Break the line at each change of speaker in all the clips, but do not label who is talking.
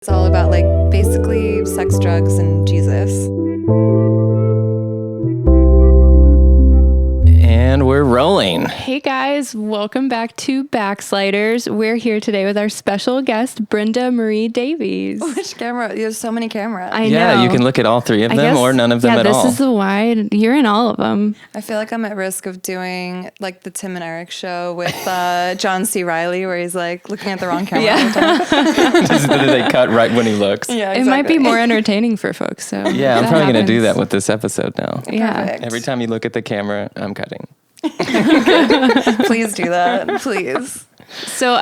It's all about like basically sex, drugs, and Jesus.
And we're rolling.
Hey guys, welcome back to Backsliders. We're here today with our special guest, Brenda Marie Davies.
Which camera? There's so many cameras.
I know.
Yeah, you can look at all three of them or none of them at all.
Yeah, this is the wide. You're in all of them.
I feel like I'm at risk of doing like the Tim and Eric show with John C. Reilly, where he's like looking at the wrong camera all the time.
Just that they cut right when he looks.
Yeah,
It might be more entertaining for folks. So
Yeah, I'm probably going to do that with this episode now.
Yeah.
Perfect.
Every time you look at the camera, I'm cutting.
Please do that, please.
So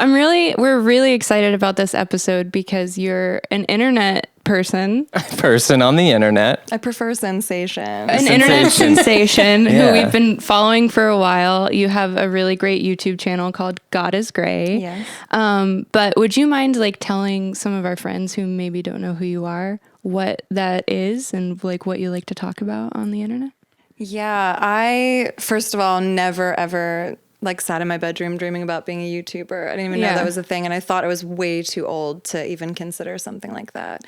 we're really excited about this episode because you're an internet person.
Person on the internet.
I prefer sensation.
An internet sensation
Yeah.
who we've been following for a while. You have a really great YouTube channel called God is Gray.
Yes.
But would you mind like telling some of our friends who maybe don't know who you are what that is and like what you like to talk about on the internet?
Yeah, I, first of all, never ever like sat in my bedroom dreaming about being a YouTuber. I didn't even know that was a thing. And I thought it was way too old to even consider something like that.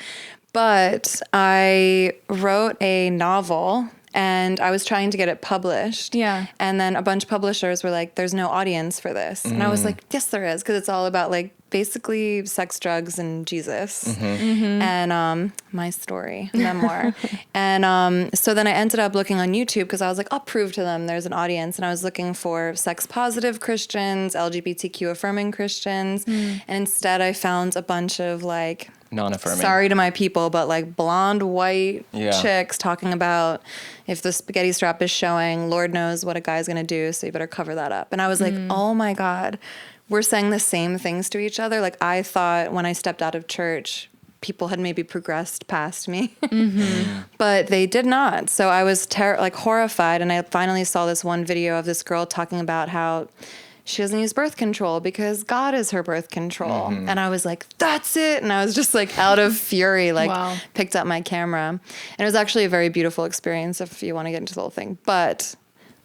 But I wrote a novel and I was trying to get it published.
Yeah.
And then a bunch of publishers were like, there's no audience for this. And I was like, yes, there is. Because it's all about like basically sex, drugs, and Jesus. And my story, memoir. And so then I ended up looking on YouTube because I was like, I'll prove to them there's an audience. And I was looking for sex positive Christians, LGBTQ-affirming Christians. And instead I found a bunch of like,
Non-affirming.
sorry to my people, but like blonde white chicks talking about if the spaghetti strap is showing, Lord knows what a guy's going to do, so you better cover that up. And I was like, oh my God, we're saying the same things to each other. Like I thought when I stepped out of church, people had maybe progressed past me, but they did not. So I was horrified. And I finally saw this one video of this girl talking about how she doesn't use birth control because God is her birth control. And I was like, that's it. And I was just like out of fury, like picked up my camera. And it was actually a very beautiful experience if you want to get into the whole thing. But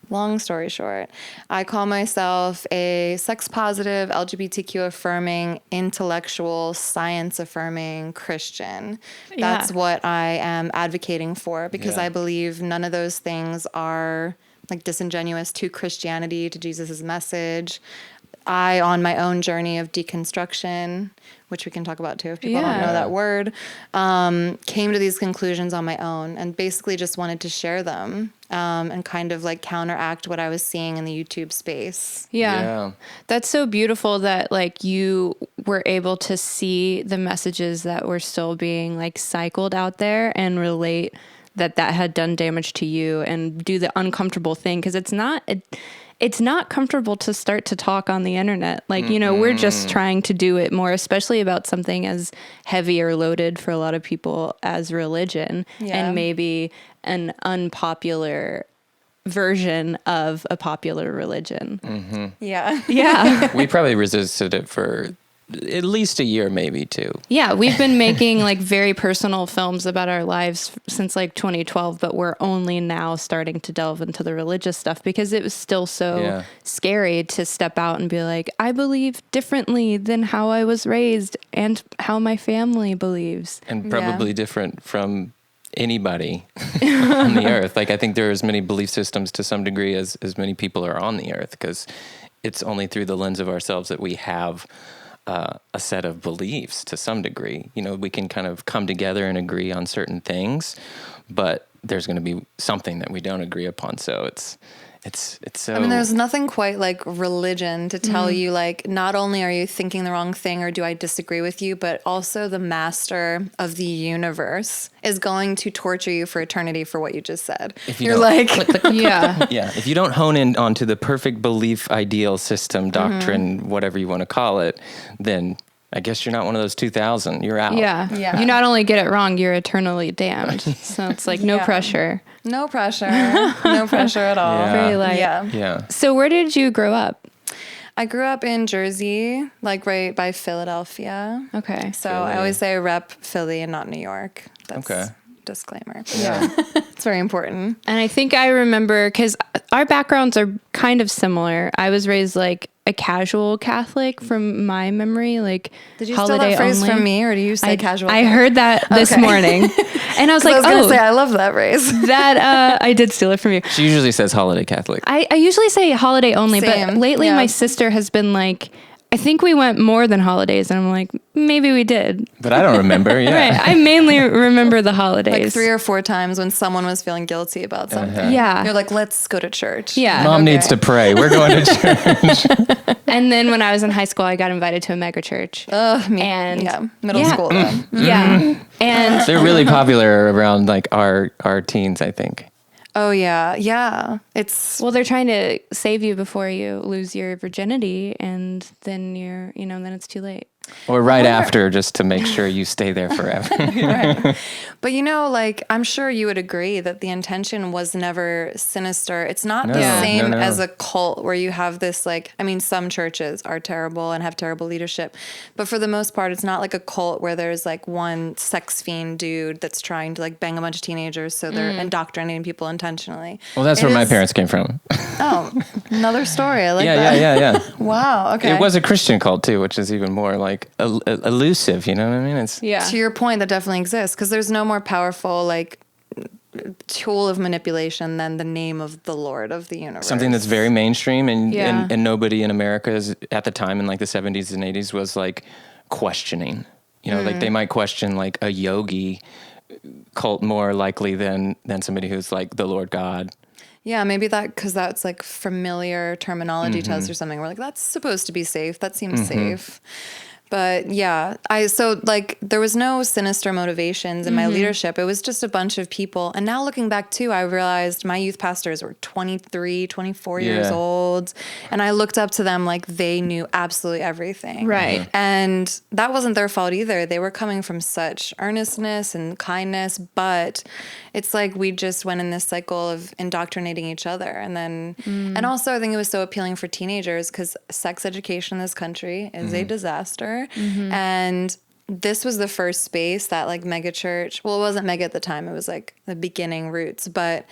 long story short, I call myself a sex positive, LGBTQ-affirming, intellectual, science-affirming Christian. That's what I am advocating for because I believe none of those things are like disingenuous to Christianity, to Jesus's message. I, on my own journey of deconstruction, which we can talk about too if people don't know that word, came to these conclusions on my own and basically just wanted to share them and kind of like counteract what I was seeing in the YouTube space.
Yeah. That's so beautiful that like you were able to see the messages that were still being like cycled out there and relate that had done damage to you and do the uncomfortable thing. Cause it's not comfortable to start to talk on the internet. Like, you know, we're just trying to do it more, especially about something as heavy or loaded for a lot of people as religion and maybe an unpopular version of a popular religion. Yeah.
We probably resisted it for at least a year, maybe two.
Yeah, we've been making like very personal films about our lives since like 2012, but we're only now starting to delve into the religious stuff because it was still so scary to step out and be like, I believe differently than how I was raised and how my family believes.
And probably different from anybody on the earth. Like I think there are as many belief systems to some degree as many people are on the earth because it's only through the lens of ourselves that we have a set of beliefs to some degree. You know, we can kind of come together and agree on certain things, but there's going to be something that we don't agree upon. So it's so...
I mean, there's nothing quite like religion to tell you, like, not only are you thinking the wrong thing or do I disagree with you, but also the master of the universe is going to torture you for eternity for what you just said. You're like...
Yeah.
If you don't hone in onto the perfect belief, ideal, system, doctrine, whatever you want to call it, then I guess you're not one of those 2,000. You're out.
Yeah. You not only get it wrong, you're eternally damned. So it's like no pressure.
No pressure. No pressure at all.
Very light.
Yeah.
So where did you grow up?
I grew up in Jersey, like right by Philadelphia.
Okay.
So I always say I rep Philly and not New York. That's disclaimer.
Yeah.
It's very important.
And I think I remember, because our backgrounds are kind of similar. I was raised like a casual Catholic from my memory, like
Did you steal
holiday
that phrase
only.
from me, or do you say casual?
I heard that this
Okay.
morning, and I was like,
I was going to say, I love that phrase.
that I did steal it from you.
She usually says holiday Catholic.
I usually say holiday only, but
Same.
lately
Yeah.
my sister has been like, I think we went more than holidays. And I'm like, maybe we did.
But I don't remember. Yeah.
Right. I mainly remember the holidays.
Like 3 or 4 times when someone was feeling guilty about something.
Yeah.
You're like, let's go to church.
Yeah.
Mom needs to pray. We're going to church.
And then when I was in high school, I got invited to a mega church.
Me.
And-
yeah, middle
Yeah.
school though.
Yeah. And
They're really popular around like our teens, I think.
Oh yeah. Yeah. It's
well, they're trying to save you before you lose your virginity. And then then it's too late.
Or right after, just to make sure you stay there forever.
right. But like, I'm sure you would agree that the intention was never sinister. It's not the same as a cult where you have this, like, I mean, some churches are terrible and have terrible leadership, but for the most part, it's not like a cult where there's like one sex fiend dude that's trying to like bang a bunch of teenagers. So they're indoctrinating people intentionally.
Well, that's where my parents came from.
Oh, another story. I like that.
Yeah.
Wow. Okay.
It was a Christian cult too, which is even more like elusive. You know what I mean? It's
To your point, that definitely exists because there's no more powerful like tool of manipulation than the name of the Lord of the universe.
something that's very mainstream, and
Yeah.
and nobody in America is, at the time in like the 70s and 80s was like questioning. Like they might question like a yogi cult more likely than somebody who's like the Lord God.
Yeah, maybe because that's like familiar terminology to us or something. We're like, that's supposed to be safe. That seems safe. But yeah, so like there was no sinister motivations in my leadership. It was just a bunch of people. And now looking back too, I realized my youth pastors were 23, 24 years old. And I looked up to them like they knew absolutely everything.
Right.
And that wasn't their fault either. They were coming from such earnestness and kindness, but it's like we just went in this cycle of indoctrinating each other. And then, and also I think it was so appealing for teenagers because sex education in this country is a disaster. And this was the first space that like mega church, well, it wasn't mega at the time. It was like the beginning roots, but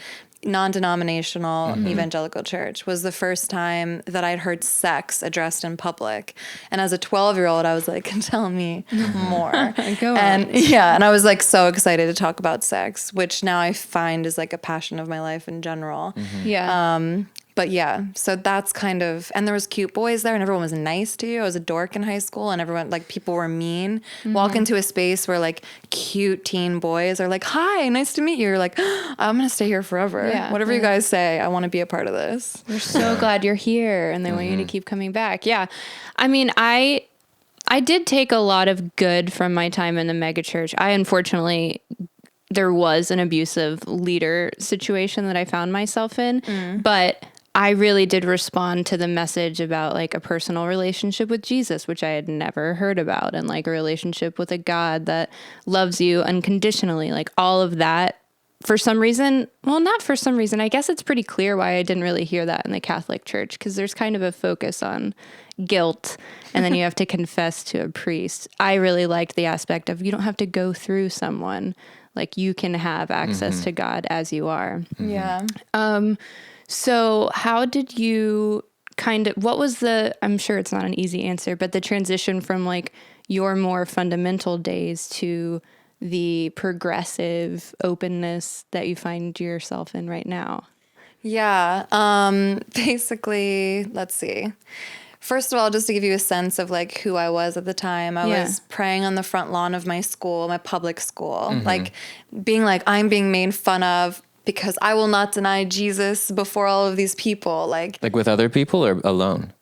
non-denominational evangelical church was the first time that I'd heard sex addressed in public. And as a 12-year-old, I was like, tell me more.
Go
And
on.
yeah, and I was like so excited to talk about sex, which now I find is like a passion of my life in general.
Yeah.
But yeah, so that's kind of, and there was cute boys there and everyone was nice to you. I was a dork in high school and everyone, like people were mean. Walk into a space where like cute teen boys are like, hi, nice to meet you. You're like, I'm going to stay here forever.
Yeah.
Whatever you guys say, I want to be a part of this.
We're so glad you're here and they want you to keep coming back. Yeah. I mean, I did take a lot of good from my time in the megachurch. There was an abusive leader situation that I found myself in, but I really did respond to the message about like a personal relationship with Jesus, which I had never heard about, and like a relationship with a God that loves you unconditionally, like all of that. For some reason, well, not for some reason, I guess it's pretty clear why I didn't really hear that in the Catholic Church, because there's kind of a focus on guilt and then you have to confess to a priest. I really liked the aspect of you don't have to go through someone, like you can have access to God as you are.
Yeah.
So how did you what was I'm sure it's not an easy answer, but the transition from like your more fundamental days to the progressive openness that you find yourself in right now?
Yeah. Basically, let's see. First of all, just to give you a sense of like who I was at the time, I was praying on the front lawn of my school, my public school, like being like, I'm being made fun of because I will not deny Jesus before all of these people. Like
with other people or alone?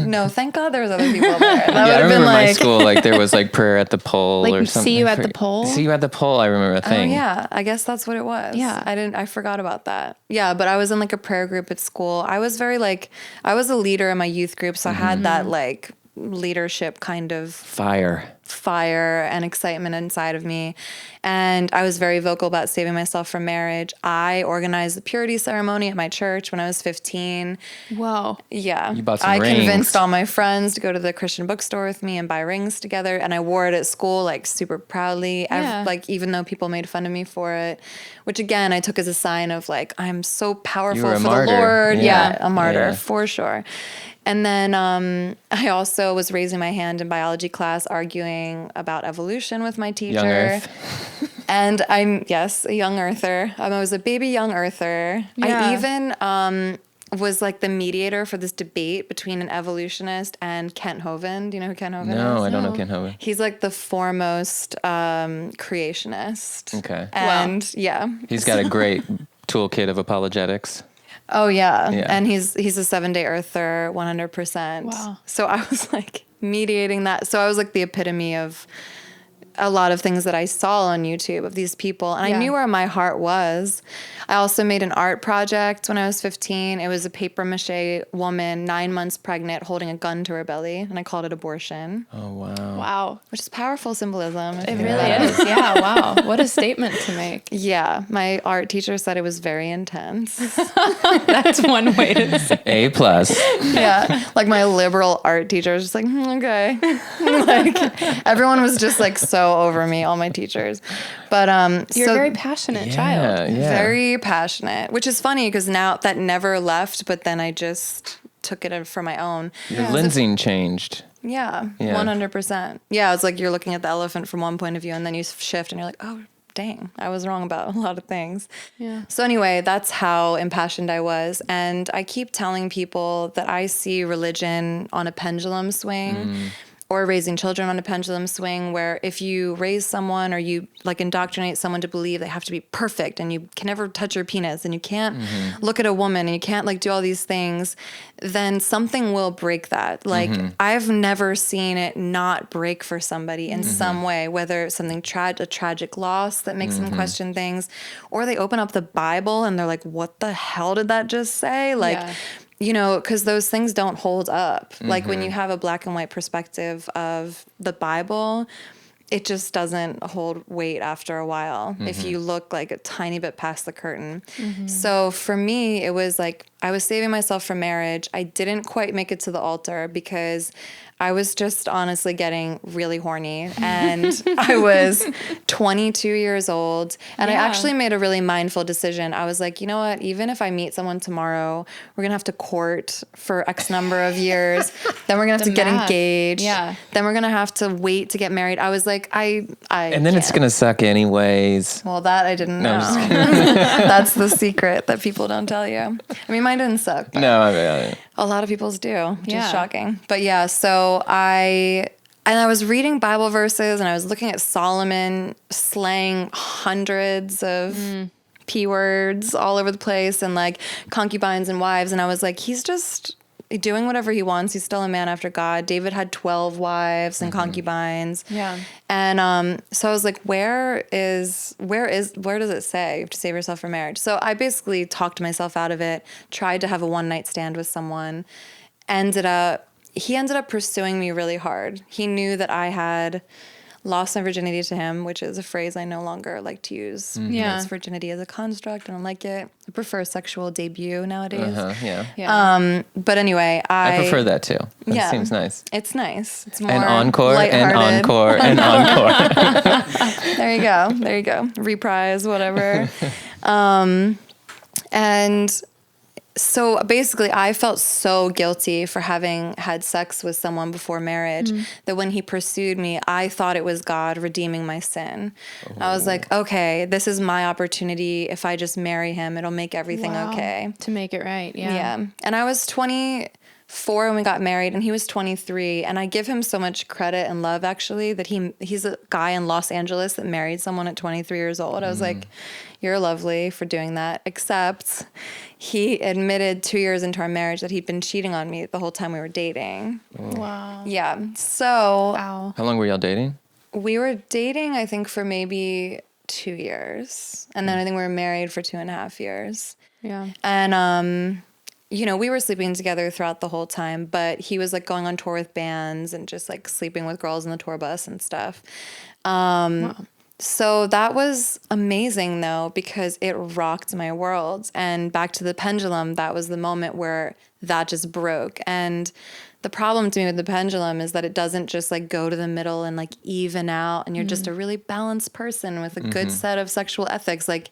no, thank God there was other people there. That would
I
have been
remember my
like,
school, like there was like prayer at the pole
Like,
or something.
see you at the pole?
See you at the pole. I remember a
oh
thing.
yeah, I guess that's what it was.
Yeah.
I forgot about that. Yeah, but I was in like a prayer group at school. I was very like, I was a leader in my youth group. So I had that like leadership kind of
Fire.
fire and excitement inside of me. And I was very vocal about saving myself from marriage. I organized the purity ceremony at my church when I was 15.
Wow.
Yeah.
You bought some
I
rings.
convinced all my friends to go to the Christian bookstore with me and buy rings together. And I wore it at school, like super proudly.
Yeah.
Like, even though people made fun of me for it, which again, I took as a sign of like, I'm so powerful
were a
for
martyr.
the Lord.
Yeah.
A martyr
Yeah.
for sure. And then I also was raising my hand in biology class, arguing about evolution with my teacher.
Young Earth.
And I'm, yes, a young earther. I was a baby young earther.
Yeah.
I even was like the mediator for this debate between an evolutionist and Kent Hovind. Do you know who Kent Hovind is?
No, I don't know Ken Hovind.
He's like the foremost creationist.
Okay.
And yeah.
He's got a great toolkit of apologetics.
Oh yeah.
Yeah.
And he's a 7-day earther, 100%.
Wow.
So I was like mediating that. So I was like the epitome of a lot of things that I saw on YouTube of these people. And I knew where my heart was. I also made an art project when I was 15. It was a papier mâché woman, 9 months pregnant, holding a gun to her belly. And I called it abortion.
Oh, wow.
Wow.
Which is powerful symbolism.
It really is. Yeah. Wow. What a statement to make.
Yeah. My art teacher said it was very intense.
That's one way to say
A+.
Yeah. Like my liberal art teacher was just like, okay. Like everyone was just like so over me, all my teachers. But
You're
so
a very passionate child.
Yeah.
very passionate, which is funny because now that never left, but then I just took it for my own.
Your lensing changed.
Yeah,
Yeah.
100%. Yeah, it's like you're looking at the elephant from one point of view and then you shift and you're like, oh, dang, I was wrong about a lot of things.
Yeah.
So anyway, that's how impassioned I was. And I keep telling people that I see religion on a pendulum swing. Or raising children on a pendulum swing, where if you raise someone or you like indoctrinate someone to believe they have to be perfect and you can never touch your penis and you can't look at a woman and you can't like do all these things, then something will break that. Like I've never seen it not break for somebody in some way, whether it's something a tragic loss that makes them question things, or they open up the Bible and they're like, what the hell did that just say? Like, you know, because those things don't hold up. Like when you have a black and white perspective of the Bible, it just doesn't hold weight after a while if you look like a tiny bit past the curtain. So for me, it was like I was saving myself from marriage. I didn't quite make it to the altar because I was just honestly getting really horny, and I was 22 years old, and I actually made a really mindful decision. I was like, you know what, even if I meet someone tomorrow, we're going to have to court for X number of years, then we're going to have to get engaged, then we're going to have to wait to get married. I was like, I
And then it's going to suck anyways.
Well, that I didn't know. That's the secret that people don't tell you. I mean, mine didn't suck.
No, I mean,
A lot of people's do, which is shocking. But yeah, so I was reading Bible verses and I was looking at Solomon slaying hundreds of P words all over the place and like concubines and wives. And I was like, he's just doing whatever he wants. He's still a man after God. David had 12 wives and concubines.
Yeah.
And so I was like, where does it say you have to save yourself from marriage? So I basically talked myself out of it, tried to have a one-night stand with someone, he ended up pursuing me really hard. He knew that I had lost my virginity to him, which is a phrase I no longer like to use. Because virginity is a construct. I don't like it. I prefer sexual debut nowadays. But anyway, I
prefer that too. That seems nice.
It's nice. It's more
and encore
lighthearted.
and encore and encore.
There you go. Reprise, whatever. And so basically, I felt so guilty for having had sex with someone before marriage that when he pursued me, I thought it was God redeeming my sin. I was like, okay, this is my opportunity. If I just marry him, it'll make everything okay.
To make it right. Yeah.
Yeah. And I was 24 when we got married and he was 23. And I give him so much credit and love, actually, that he's a guy in Los Angeles that married someone at 23 years old. I was like, you're lovely for doing that. Except he admitted 2 years into our marriage that he'd been cheating on me the whole time we were dating.
Wow.
Yeah. So
Wow.
How long were y'all dating?
we were dating, I think, for maybe 2 years. And then I think we were married for 2.5 years.
Yeah.
And we were sleeping together throughout the whole time, but he was like going on tour with bands and just like sleeping with girls in the tour bus and stuff. Wow. So that was amazing though, because it rocked my world. And back to the pendulum, that was the moment where that just broke. And the problem to me with the pendulum is that it doesn't just like go to the middle and like even out and you're just a really balanced person with a good set of sexual ethics. Like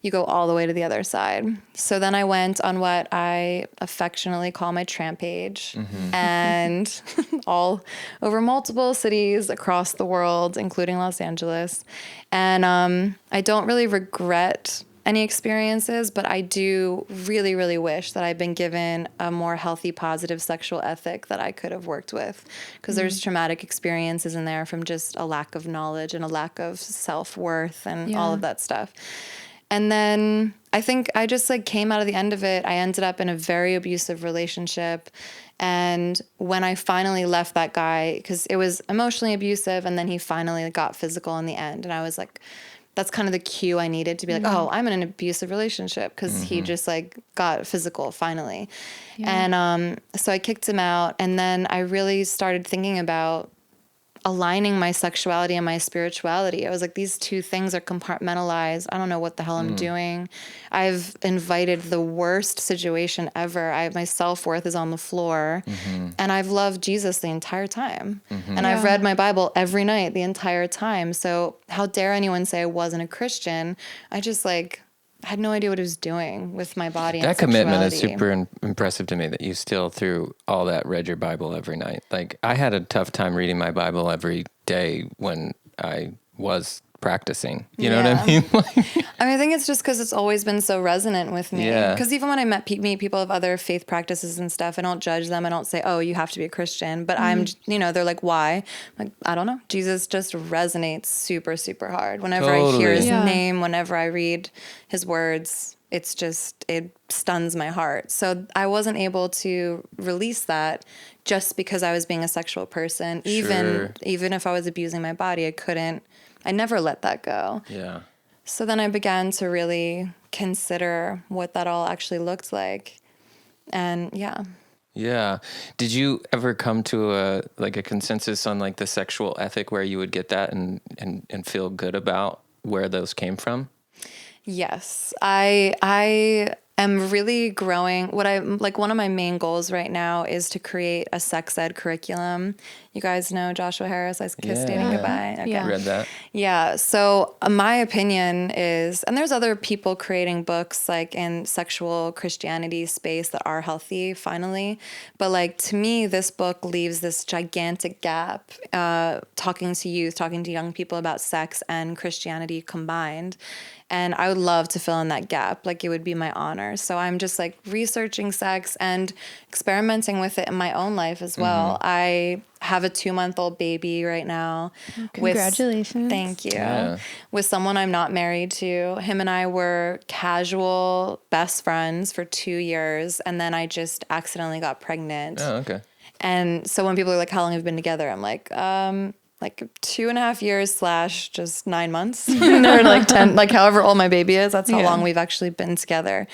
you go all the way to the other side. So then I went on what I affectionately call my trampage and all over multiple cities across the world, including Los Angeles. And I don't really regret any experiences, but I do really, really wish that I'd been given a more healthy, positive sexual ethic that I could have worked with. Because there's traumatic experiences in there from just a lack of knowledge and a lack of self-worth and all of that stuff. And then I think I just like came out of the end of it. I ended up in a very abusive relationship. And when I finally left that guy, because it was emotionally abusive, and then he finally got physical in the end. And I was like, that's kind of the cue I needed to be like, oh, I'm in an abusive relationship, because he just like got physical finally. And so I kicked him out. And then I really started thinking about aligning my sexuality and my spirituality. I was like, these two things are compartmentalized. I don't know what the hell I'm doing. I've invited the worst situation ever. My self-worth is on the floor. And I've loved Jesus the entire time. And I've read my Bible every night the entire time. So how dare anyone say I wasn't a Christian? I just like had no idea what I was doing with my body.
That commitment is super impressive to me, that you still, through all that, read your Bible every night. Like, I had a tough time reading my Bible every day when I was practicing. You know what I mean?
I think it's just because it's always been so resonant with me. Because even when I meet people of other faith practices and stuff, I don't judge them. I don't say, oh, you have to be a Christian. But I'm, they're like, why? I'm like, I don't know. Jesus just resonates super, super hard. Whenever I hear his name, whenever I read his words, it's just, it stuns my heart. So I wasn't able to release that just because I was being a sexual person. Even if I was abusing my body, I never let that go. Yeah. So then I began to really consider what that all actually looked like. And
Yeah. Did you ever come to a consensus on like the sexual ethic where you would get that and feel good about where those came from?
Yes. I am really growing. One of my main goals right now is to create a sex ed curriculum. You guys know Joshua Harris, I Kissed Dating Goodbye? Okay.
Yeah. Read that.
Yeah. So my opinion is, and there's other people creating books like in sexual Christianity space that are healthy finally. But like to me, this book leaves this gigantic gap, talking to youth, talking to young people about sex and Christianity combined. And I would love to fill in that gap. Like, it would be my honor. So I'm just like researching sex and experimenting with it in my own life as well. I have a 2-month-old baby right now.
Congratulations.
Thank you. Yeah. With someone I'm not married to. Him and I were casual best friends for 2 years. And then I just accidentally got pregnant.
Oh, okay.
And so when people are like, how long have you been together? I'm like 2.5 years / just 9 months. Or like 10, like however old my baby is. That's how long we've actually been together.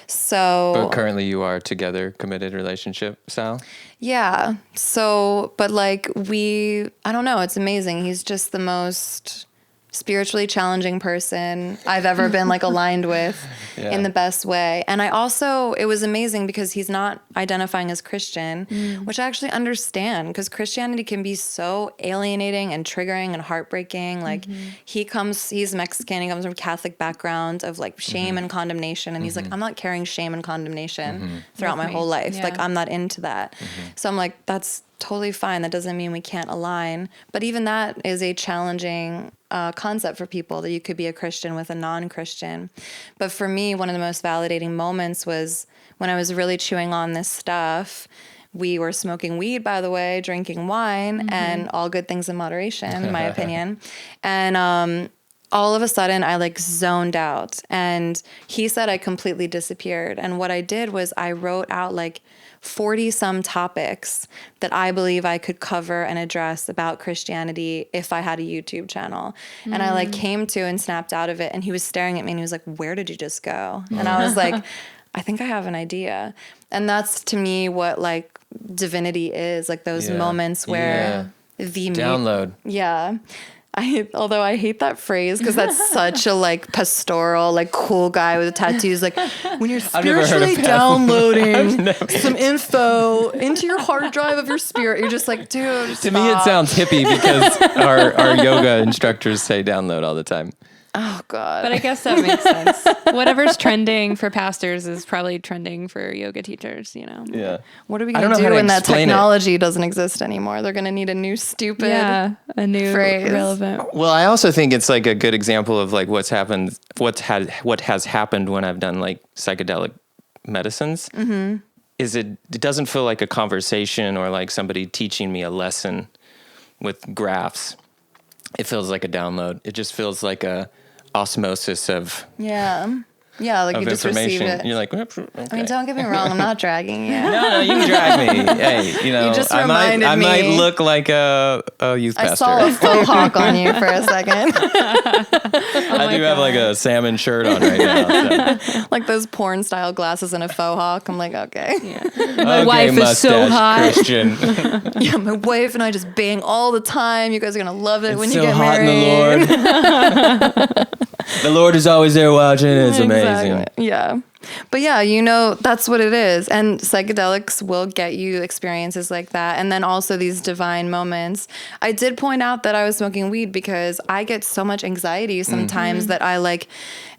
So.
But currently you are together, committed relationship, Sal?
Yeah. So, but like I don't know. It's amazing. He's just the most spiritually challenging person I've ever been like aligned with in the best way. And it was amazing because he's not identifying as Christian, which I actually understand, because Christianity can be so alienating and triggering and heartbreaking. Like he's Mexican, he comes from a Catholic background of like shame and condemnation. And he's like, I'm not carrying shame and condemnation throughout my whole life. Yeah. Like, I'm not into that. So I'm like, that's totally fine. That doesn't mean we can't align. But even that is a challenging concept for people, that you could be a Christian with a non-Christian. But for me, one of the most validating moments was when I was really chewing on this stuff. We were smoking weed, by the way, drinking wine, and all good things in moderation, in my opinion. And all of a sudden, I like zoned out. And he said I completely disappeared. And what I did was I wrote out like 40 some topics that I believe I could cover and address about Christianity if I had a YouTube channel. And I like came to and snapped out of it, and he was staring at me and he was like, where did you just go? And I was like, I think I have an idea. And that's to me what like divinity is, like those moments where the
download.
Although I hate that phrase because that's such a like pastoral, like cool guy with tattoos. Like when you're spiritually downloading some info into your hard drive of your spirit, you're just like, dude.
To me, it sounds hippie because our yoga instructors say download all the time.
Oh God.
But I guess that makes sense. Whatever's trending for pastors is probably trending for yoga teachers, you know?
Yeah.
What are we going to do when that technology doesn't exist anymore? They're going to need a new stupid
a new
phrase.
Relevant.
Well, I also think it's like a good example of like what has happened when I've done like psychedelic medicines. Mm-hmm. Is it doesn't feel like a conversation or like somebody teaching me a lesson with graphs. It feels like a download. It just feels like a osmosis of
like you just receive it.
You're like, okay.
I mean, don't get me wrong. I'm not dragging you.
No, you can drag me. Hey, you know,
you just
I might look like a youth pastor.
I saw a faux hawk on you for a second.
I do have like a salmon shirt on right now. So.
Like those porn style glasses and a faux hawk. I'm like, okay.
Yeah. My wife is so hot.
Christian.
Yeah, my wife and I just bang all the time. You guys are gonna love it when you
so
get
hot
married.
In the Lord. The Lord is always there watching. It's amazing.
Yeah. But yeah, you know, that's what it is. And psychedelics will get you experiences like that. And then also these divine moments. I did point out that I was smoking weed because I get so much anxiety sometimes that I like,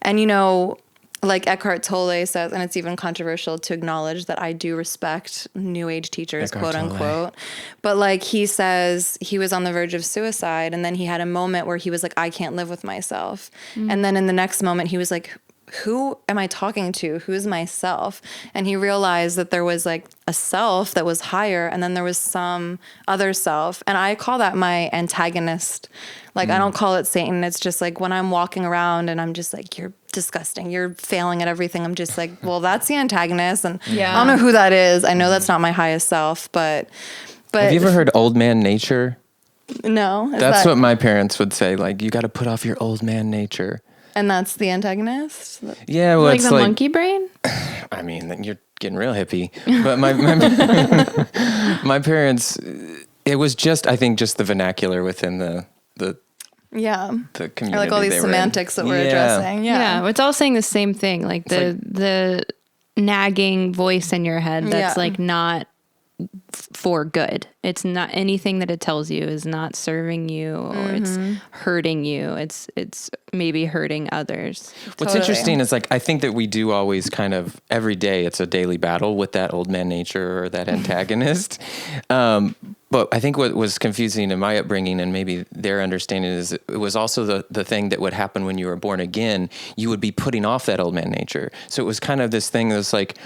and you know, like Eckhart Tolle says, and it's even controversial to acknowledge that I do respect New Age teachers, quote unquote. But like he says, he was on the verge of suicide, and then he had a moment where he was like, I can't live with myself. And then in the next moment, he was like, who am I talking to? Who's myself? And he realized that there was like a self that was higher, and then there was some other self. And I call that my antagonist. Like, I don't call it Satan. It's just like when I'm walking around and I'm just like, you're disgusting. You're failing at everything. I'm just like, well, that's the antagonist. And I don't know who that is. I know that's not my highest self, but
have you ever heard old man nature?
No.
That's what my parents would say. Like, you got to put off your old man nature.
And that's the antagonist?
Yeah. Well,
like
it's
the monkey brain?
I mean, you're getting real hippie. But my parents, it was just, I think, just the vernacular within the community.
Or like all these semantics that we're addressing.
Yeah. It's all saying the same thing. Like the nagging voice in your head that's like not for good. It's not anything that it tells you is not serving you or it's hurting you. It's maybe hurting others.
What's interesting is like I think that we do always kind of every day it's a daily battle with that old man nature or that antagonist. But I think what was confusing in my upbringing and maybe their understanding is it was also the thing that would happen when you were born again. You would be putting off that old man nature. So it was kind of this thing that was like,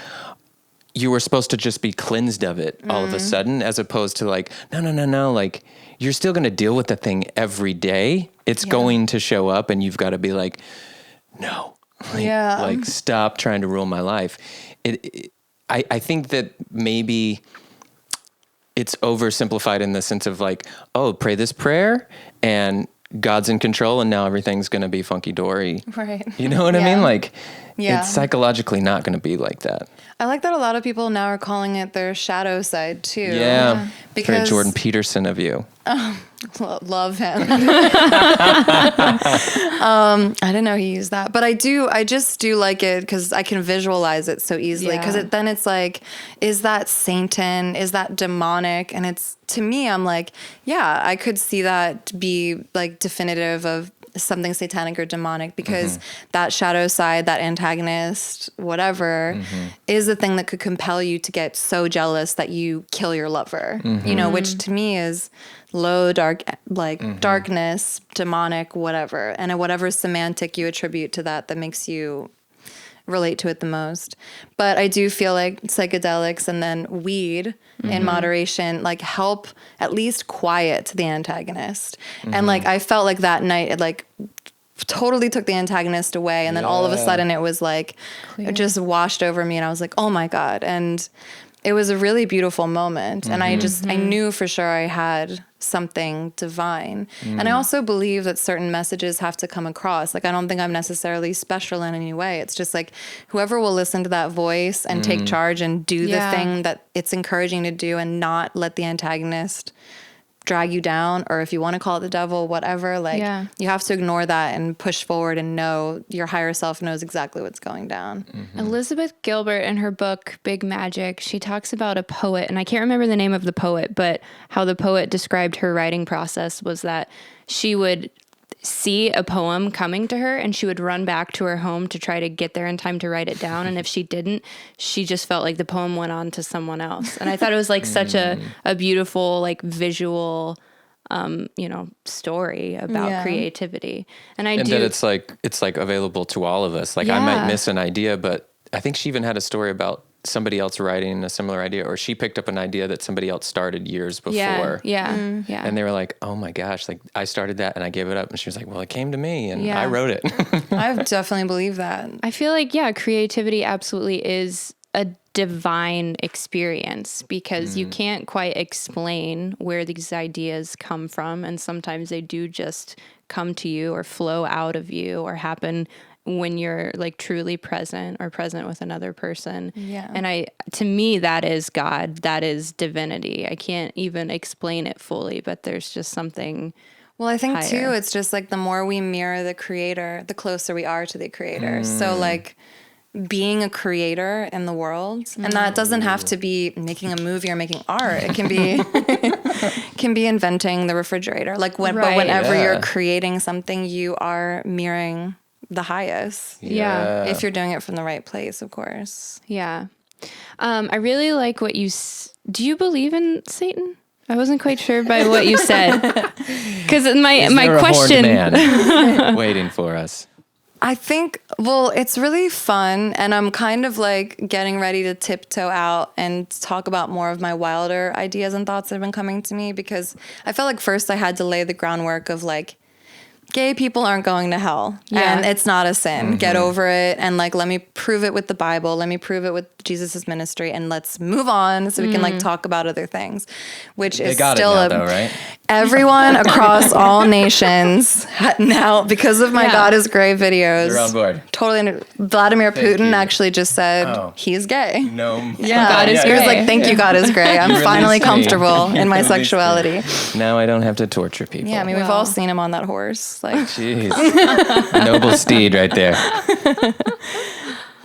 you were supposed to just be cleansed of it all of a sudden, as opposed to like, no. Like, you're still going to deal with the thing every day. It's going to show up and you've got to be like, no, like stop trying to rule my life. I think that maybe it's oversimplified in the sense of like, oh, pray this prayer and God's in control and now everything's going to be funky dory.
Right.
You know what I mean? Like, it's psychologically not going to be like that.
I like that a lot of people now are calling it their shadow side too.
Yeah.
Because
very Jordan Peterson of you.
Love him. I didn't know he used that, but I just do like it because I can visualize it so easily. Because then it's like, is that Satan? Is that demonic? And it's, to me, I'm like, yeah, I could see that be like definitive of something satanic or demonic because that shadow side, that antagonist, whatever, is the thing that could compel you to get so jealous that you kill your lover, you know, which to me is low, dark, like darkness, demonic, whatever. And whatever semantic you attribute to that makes you relate to it the most. But I do feel like psychedelics and then weed in moderation like help at least quiet the antagonist. And like I felt like that night it like totally took the antagonist away, and then all of a sudden it was like it just washed over me and I was like, oh my God. And it was a really beautiful moment. And I knew for sure I had something divine. And I also believe that certain messages have to come across. Like, I don't think I'm necessarily special in any way. It's just like whoever will listen to that voice and take charge and do the thing that it's encouraging to do and not let the antagonist drag you down, or if you want to call it the devil, whatever, like you have to ignore that and push forward and know your higher self knows exactly what's going down.
Elizabeth Gilbert, in her book Big Magic, she talks about a poet, and I can't remember the name of the poet, but how the poet described her writing process was that she would see a poem coming to her and she would run back to her home to try to get there in time to write it down. And if she didn't, she just felt like the poem went on to someone else. And I thought it was like such a beautiful, like visual, story about creativity. And
that it's like available to all of us. Like I might miss an idea, but I think she even had a story about somebody else writing a similar idea, or she picked up an idea that somebody else started years before. And they were like, oh my gosh, like I started that and I gave it up. And she was like, well, it came to me and I wrote it.
I definitely believe that.
I feel like, creativity absolutely is a divine experience, because you can't quite explain where these ideas come from. And sometimes they do just come to you or flow out of you or happen when you're like truly present or present with another person. And to me, that is God, that is divinity. I can't even explain it fully, but there's just something.
Well, I think too, it's just like the more we mirror the creator, the closer we are to the creator. So like being a creator in the world, and that doesn't have to be making a movie or making art. It can be inventing the refrigerator. Like but whenever you're creating something, you are mirroring the highest. If you're doing it from the right place, of course.
I really like what you do you believe in Satan? I wasn't quite sure by what you said, because my question
man waiting for us.
I think, well, it's really fun, and I'm kind of like getting ready to tiptoe out and talk about more of my wilder ideas and thoughts that have been coming to me, because I felt like first I had to lay the groundwork of like, gay people aren't going to hell, and it's not a sin. Get over it, and like, let me prove it with the Bible. Let me prove it with Jesus's ministry, and let's move on so we can like talk about other things, which is still
right?
Everyone across all nations now, because of my God is Gray videos.
They're on board.
Totally. Vladimir Putin actually just said he's gay.
No.
God is
Gray. He was like, thank you, God is Gray. I'm finally comfortable in my sexuality.
Now I don't have to torture people.
Yeah, I mean, we've all seen him on that horse. Like,
jeez. Noble steed right there.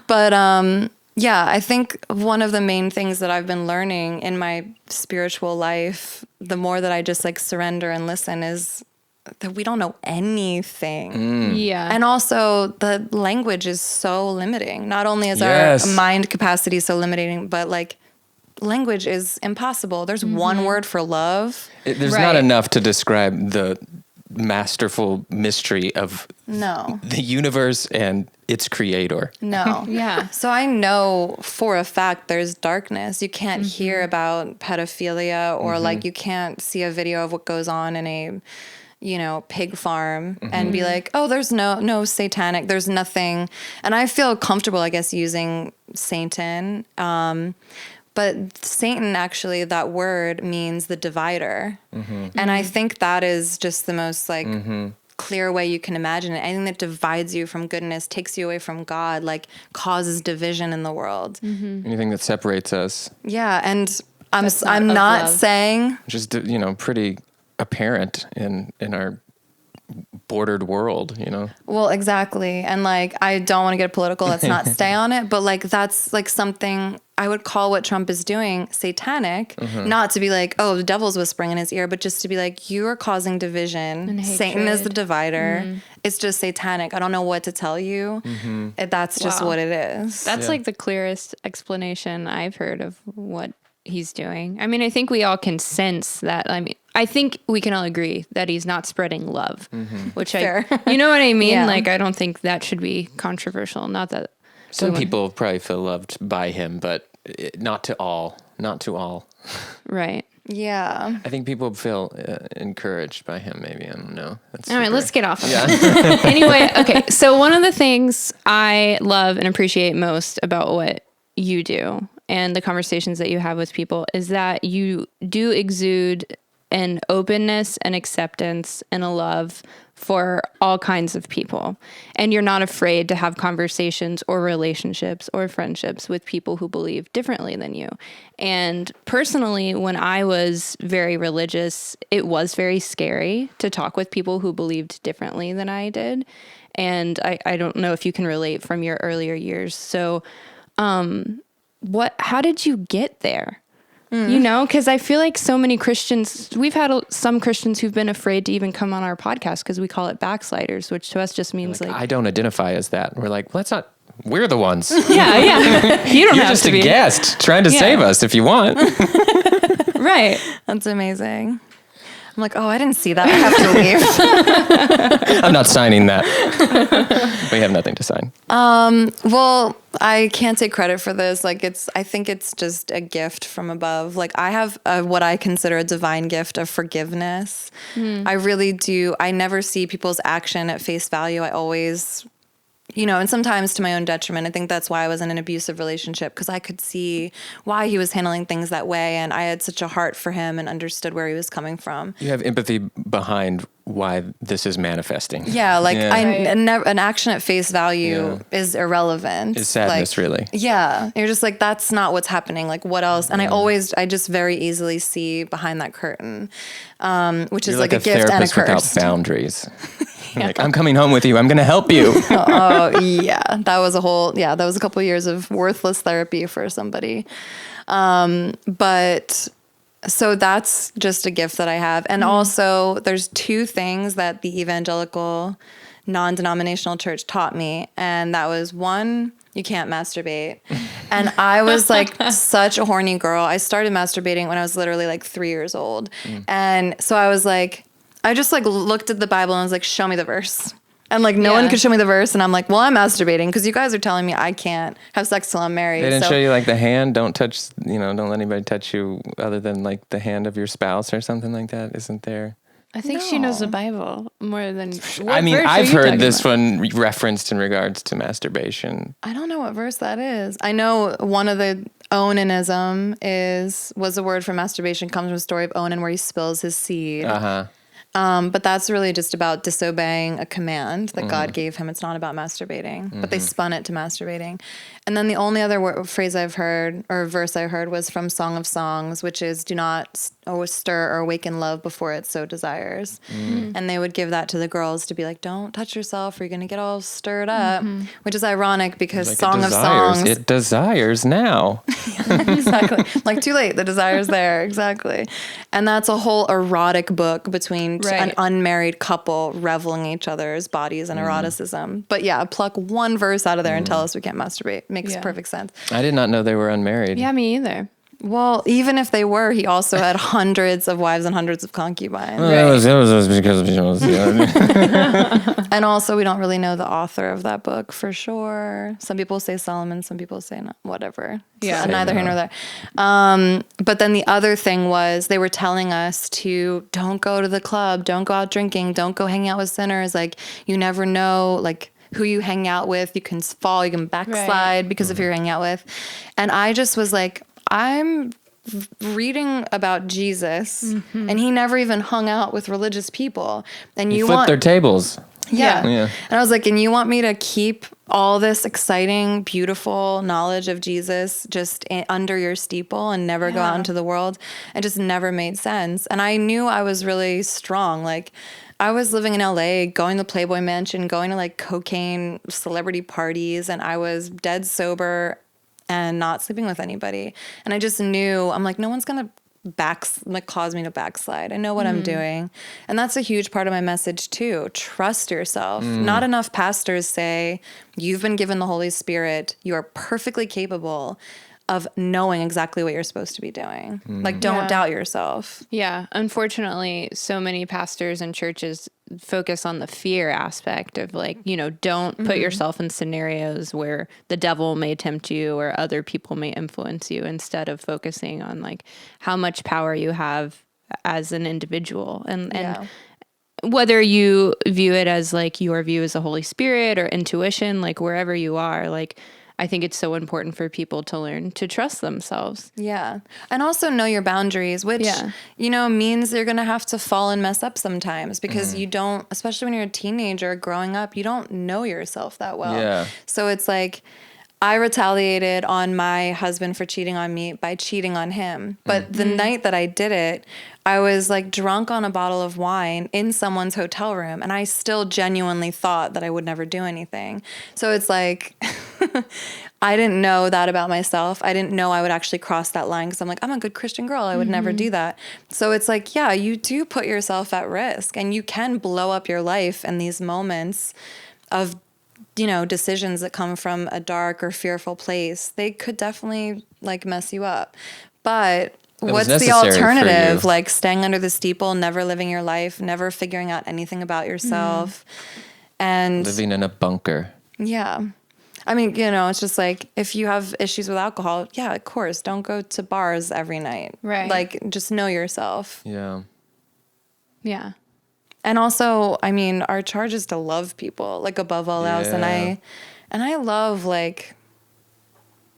But I think one of the main things that I've been learning in my spiritual life, the more that I just like surrender and listen, is that we don't know anything. And also the language is so limiting. Not only is our mind capacity so limiting, but like language is impossible. There's one word for love.
There's not enough to describe the masterful mystery of the universe and its creator.
So I know for a fact there's darkness. You can't hear about pedophilia, or like you can't see a video of what goes on in a pig farm and be like, oh, there's no satanic, there's nothing. And I feel comfortable, I guess, using Satan. But Satan, actually, that word means the divider. And I think that is just the most like clear way you can imagine it. Anything that divides you from goodness, takes you away from God, like causes division in the world.
Anything that separates us.
Yeah, and I'm not saying,
just pretty apparent in our bordered world,
Well, exactly. And like, I don't want to get political. Let's not stay on it. But like, that's like something I would call what Trump is doing satanic, not to be like, oh, the devil's whispering in his ear, but just to be like, you are causing division. Satan is the divider. It's just satanic. I don't know what to tell you. That's just what it is.
That's like the clearest explanation I've heard of what he's doing. I mean, I think we all can sense that. I mean, I think we can all agree that he's not spreading love, which
Fair.
you know what I mean? Like, I don't think that should be controversial. Not that
some people probably feel loved by him, but not to all.
Right.
Yeah.
I think people feel encouraged by him, maybe. I don't know.
All right, let's get off of that. Anyway, okay. So one of the things I love and appreciate most about what you do and the conversations that you have with people is that you do exude an openness and acceptance and a love for all kinds of people. And you're not afraid to have conversations or relationships or friendships with people who believe differently than you. And personally, when I was very religious, it was very scary to talk with people who believed differently than I did. And I don't know if you can relate from your earlier years. So how did you get there? You know, because I feel like so many Christians, we've had some Christians who've been afraid to even come on our podcast because we call it Backsliders, which to us just means like
I don't identify as that. We're like, well, that's not, we're the ones.
Yeah. You don't
You're
have
just
to
a
be.
guest trying to save us if you want.
Right.
That's amazing. I'm like, oh, I didn't see that. I have to leave.
I'm not signing that. We have nothing to sign.
Well, I can't take credit for this. Like I think it's just a gift from above. Like I have what I consider a divine gift of forgiveness. I really do. I never see people's action at face value. I always, and sometimes to my own detriment. I think that's why I was in an abusive relationship, because I could see why he was handling things that way. And I had such a heart for him and understood where he was coming from.
You have empathy behind why this is manifesting.
Yeah, like
Right.
an action at face value is irrelevant.
It's sadness,
like,
really.
Yeah, you're just like, that's not what's happening. Like, what else? And I just very easily see behind that curtain, which is
You're
like a gift and a
therapist
curse.
without boundaries. Like, I'm coming home with you. I'm going to help you.
Oh yeah, that was a couple of years of worthless therapy for somebody. But so that's just a gift that I have. And also there's two things that the evangelical non-denominational church taught me. And that was, one, you can't masturbate. And I was like such a horny girl. I started masturbating when I was literally like 3 years old. And so I was like, I just like looked at the Bible and was like, show me the verse. And like no one could show me the verse, and I'm like, well, I'm masturbating because you guys are telling me I can't have sex till I'm married.
They didn't show you like the hand. Don't touch, don't let anybody touch you other than like the hand of your spouse or something like that. Isn't there?
I think she knows the Bible more than.
I mean, I've heard this one referenced in regards to masturbation.
I don't know what verse that is. I know one of the onanism was a word for masturbation, comes from the story of Onan where he spills his seed. But that's really just about disobeying a command that God gave him. It's not about masturbating, but they spun it to masturbating. And then the only other phrase I've heard, or verse I heard, was from Song of Songs, which is, do not stir or awaken love before it so desires. And they would give that to the girls to be like, don't touch yourself or you're going to get all stirred up, which is ironic because like Song of Songs.
It desires now.
Exactly. Like too late. The desire's there. Exactly. And that's a whole erotic book between an unmarried couple reveling in each other's bodies and eroticism. But yeah, pluck one verse out of there and tell us we can't masturbate. Makes perfect sense.
I did not know they were unmarried.
Yeah, me either.
Well, even if they were, he also had hundreds of wives and hundreds of concubines.
Well, it was because
And also, we don't really know the author of that book for sure. Some people say Solomon, some people say not, whatever.
Yeah.
So neither here nor there. But then the other thing was they were telling us to don't go to the club, don't go out drinking, don't go hang out with sinners. Like, you never know, like, who you hang out with. You can fall, you can backslide because of who you're hanging out with. And I just was like, I'm reading about Jesus and he never even hung out with religious people. And you
flipped their tables.
Yeah. And I was like, and you want me to keep all this exciting, beautiful knowledge of Jesus just under your steeple and never go out into the world? It just never made sense. And I knew I was really strong. Like, I was living in LA, going to Playboy Mansion, going to like cocaine celebrity parties, and I was dead sober and not sleeping with anybody. And I just knew, I'm like, no one's going to cause me to backslide. I know what I'm doing. And that's a huge part of my message too. Trust yourself. Not enough pastors say, you've been given the Holy Spirit. You are perfectly capable of knowing exactly what you're supposed to be doing. Like, don't doubt yourself.
Yeah. Unfortunately, so many pastors and churches focus on the fear aspect of like, don't put yourself in scenarios where the devil may tempt you or other people may influence you, instead of focusing on like how much power you have as an individual. And whether you view it as like your view as the Holy Spirit or intuition, like wherever you are, like, I think it's so important for people to learn to trust themselves.
Yeah. And also know your boundaries, which, means you're going to have to fall and mess up sometimes because you don't, especially when you're a teenager growing up, you don't know yourself that well.
Yeah.
So it's like, I retaliated on my husband for cheating on me by cheating on him. But the night that I did it, I was like drunk on a bottle of wine in someone's hotel room. And I still genuinely thought that I would never do anything. So it's like, I didn't know that about myself. I didn't know I would actually cross that line because I'm like, I'm a good Christian girl. I would never do that. So it's like, yeah, you do put yourself at risk and you can blow up your life in these moments of decisions that come from a dark or fearful place. They could definitely like mess you up. But what's the alternative? Like staying under the steeple, never living your life, never figuring out anything about yourself, and
living in a bunker.
Yeah. I mean, it's just like if you have issues with alcohol, yeah, of course, don't go to bars every night.
Right.
Like just know yourself.
Yeah.
Yeah.
And also, I mean, our charge is to love people, like above all else. And I love like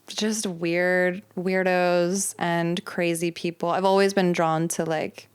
just weirdos and crazy people. I've always been drawn to like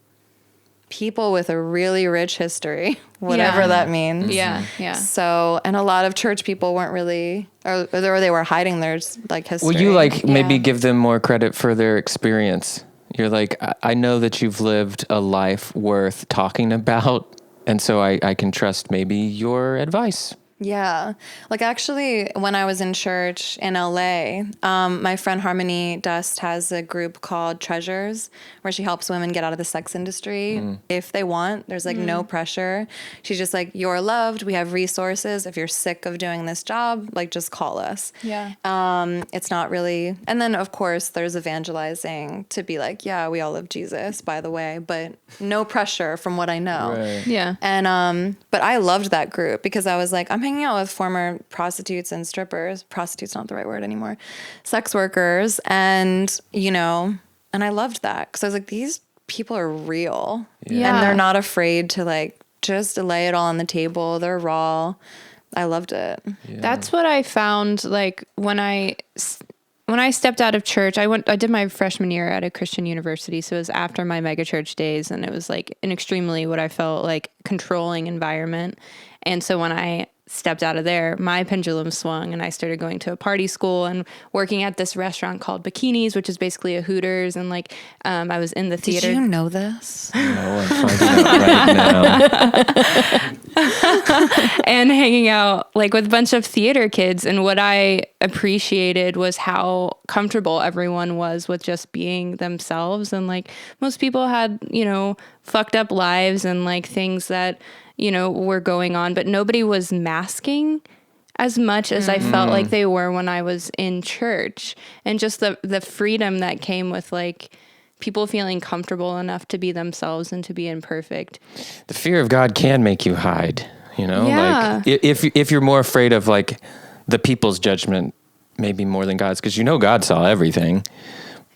people with a really rich history, whatever that means.
Yeah. Yeah.
So, and a lot of church people weren't really, or they were hiding their like history.
Well, you like maybe give them more credit for their experience. You're like, I know that you've lived a life worth talking about. And so I can trust maybe your advice.
Yeah. Like actually, when I was in church in LA, my friend Harmony Dust has a group called Treasures where she helps women get out of the sex industry if they want. There's like no pressure. She's just like, you're loved. We have resources. If you're sick of doing this job, like just call us.
Yeah.
It's not really. And then of course there's evangelizing to be like, yeah, we all love Jesus, by the way, but no pressure from what I know.
Right.
Yeah.
And, but I loved that group because I was like, I'm hanging out with former prostitutes and strippers. Prostitute's not the right word anymore. Sex workers. And, and I loved that because I was like, these people are real.
Yeah.
And they're not afraid to like just lay it all on the table. They're raw. I loved it.
Yeah.
That's what I found like when I stepped out of church. I did my freshman year at a Christian university. So it was after my megachurch days. And it was like an extremely what I felt like controlling environment. And so when I stepped out of there, my pendulum swung and I started going to a party school and working at this restaurant called Bikinis, which is basically a Hooters. And like, I was in the theater.
Did you know this?
No, I'm finding out right now.
And hanging out like with a bunch of theater kids. And what I appreciated was how comfortable everyone was with just being themselves. And like most people had, fucked up lives and like things that, were going on, but nobody was masking as much as I felt like they were when I was in church. And just the freedom that came with like people feeling comfortable enough to be themselves and to be imperfect.
The fear of God can make you hide,
Yeah.
like if you're more afraid of like the people's judgment, maybe more than God's, because God saw everything.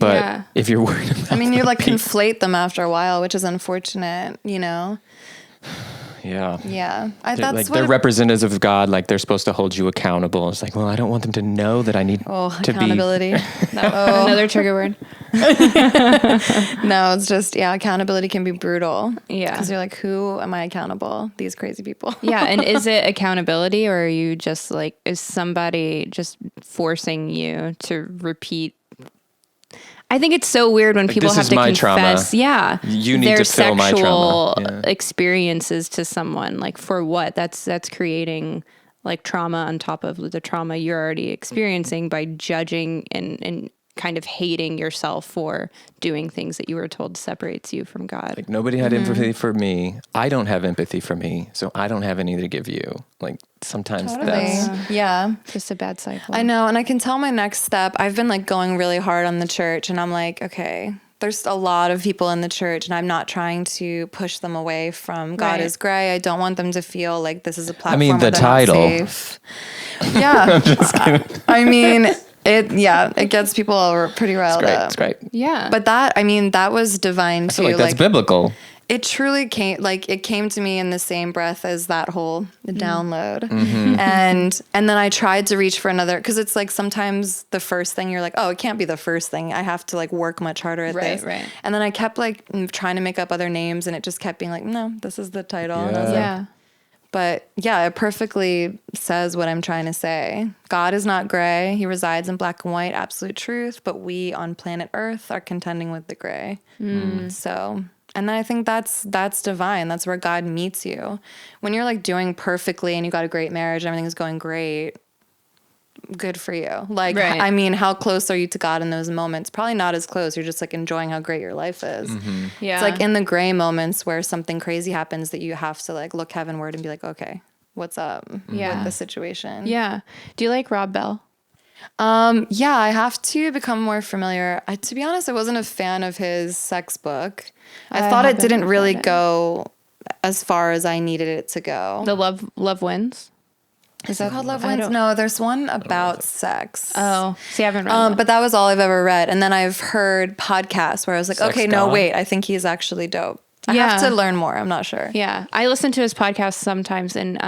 But if you're worried about
you like conflate them after a while, which is unfortunate,
Yeah.
Yeah.
They're representatives of God. Like they're supposed to hold you accountable. It's like, well, I don't want them to know that I need to
accountability.
Another trigger word.
No, it's just, accountability can be brutal.
Yeah.
Because you're like, who am I accountable? These crazy people.
Yeah. And is it accountability or are you just like, is somebody just forcing you to repeat? I think it's so weird when people have to confess.
Trauma.
Yeah,
you need
their
to fill my trauma.
sexual experiences to someone. Like for what? That's creating like trauma on top of the trauma you're already experiencing by judging and kind of hating yourself for doing things that you were told separates you from God.
Like nobody had empathy for me. I don't have empathy for me, so I don't have any to give you. Like sometimes that's
just a bad cycle.
I know, and I can tell my next step. I've been like going really hard on the church, and I'm like, okay, there's a lot of people in the church, and I'm not trying to push them away from God is gray. I don't want them to feel like this is a platform.
the
where they're
title.
Not safe. Yeah, it gets people all pretty riled up.
It's great.
Yeah.
But that was divine too.
I feel like that's biblical.
It truly came to me in the same breath as that whole download.
Mm-hmm.
And then I tried to reach for another, because it's like sometimes the first thing you're like, oh, it can't be the first thing. I have to like work much harder at this.
Right.
And then I kept like trying to make up other names, and it just kept being like, no, this is the title. And I was like, but yeah, it perfectly says what I'm trying to say. God is not gray. He resides in black and white, absolute truth. But we on planet Earth are contending with the gray. So, and then I think that's divine. That's where God meets you. When you're like doing perfectly and you got a great marriage, everything is going great. Good for you. Like, I mean, how close are you to God in those moments? Probably not as close. You're just like enjoying how great your life is.
Mm-hmm.
Yeah.
It's like in the gray moments where something crazy happens that you have to like look heavenward and be like, okay, what's up with the situation?
Yeah. Do you like Rob Bell?
Yeah, I have to become more familiar. To be honest, I wasn't a fan of his sex book. I thought it didn't really go as far as I needed it to go.
The Love Wins?
Is that called Love Wins? No, there's one about sex.
Oh, see, I haven't read that.
But that was all I've ever read. And then I've heard podcasts where I was like,
Sex
okay,
God?
no, wait, I think he's actually dope. I have to learn more. I'm not sure.
Yeah. I listen to his podcast sometimes, and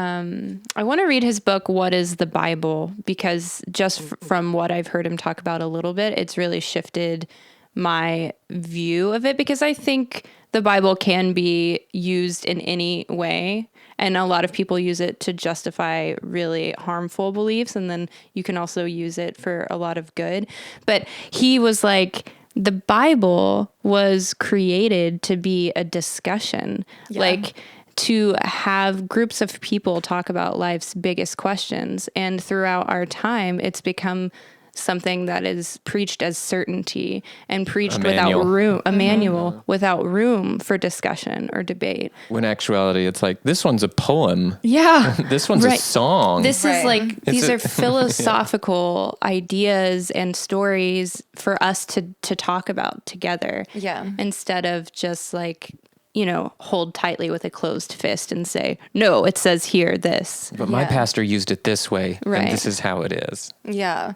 I want to read his book, What is the Bible? Because just from what I've heard him talk about a little bit, it's really shifted my view of it, because I think the Bible can be used in any way. And a lot of people use it to justify really harmful beliefs. And then you can also use it for a lot of good. But he was like, the Bible was created to be a discussion, like to have groups of people talk about life's biggest questions. And throughout our time, it's become something that is preached as certainty and preached without room, a manual without room for discussion or debate.
When actuality, it's like, this one's a poem.
Yeah.
This one's a song.
This is like, these are philosophical ideas and stories for us to talk about together.
Yeah.
Instead of just like, you know, hold tightly with a closed fist and say, no, it says here this.
But my pastor used it this way,
Right.
and this is how it is.
Yeah.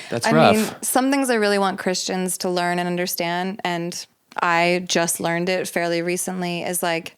That's
I
rough.
mean, some things I really want Christians to learn and understand, and I just learned it fairly recently, is like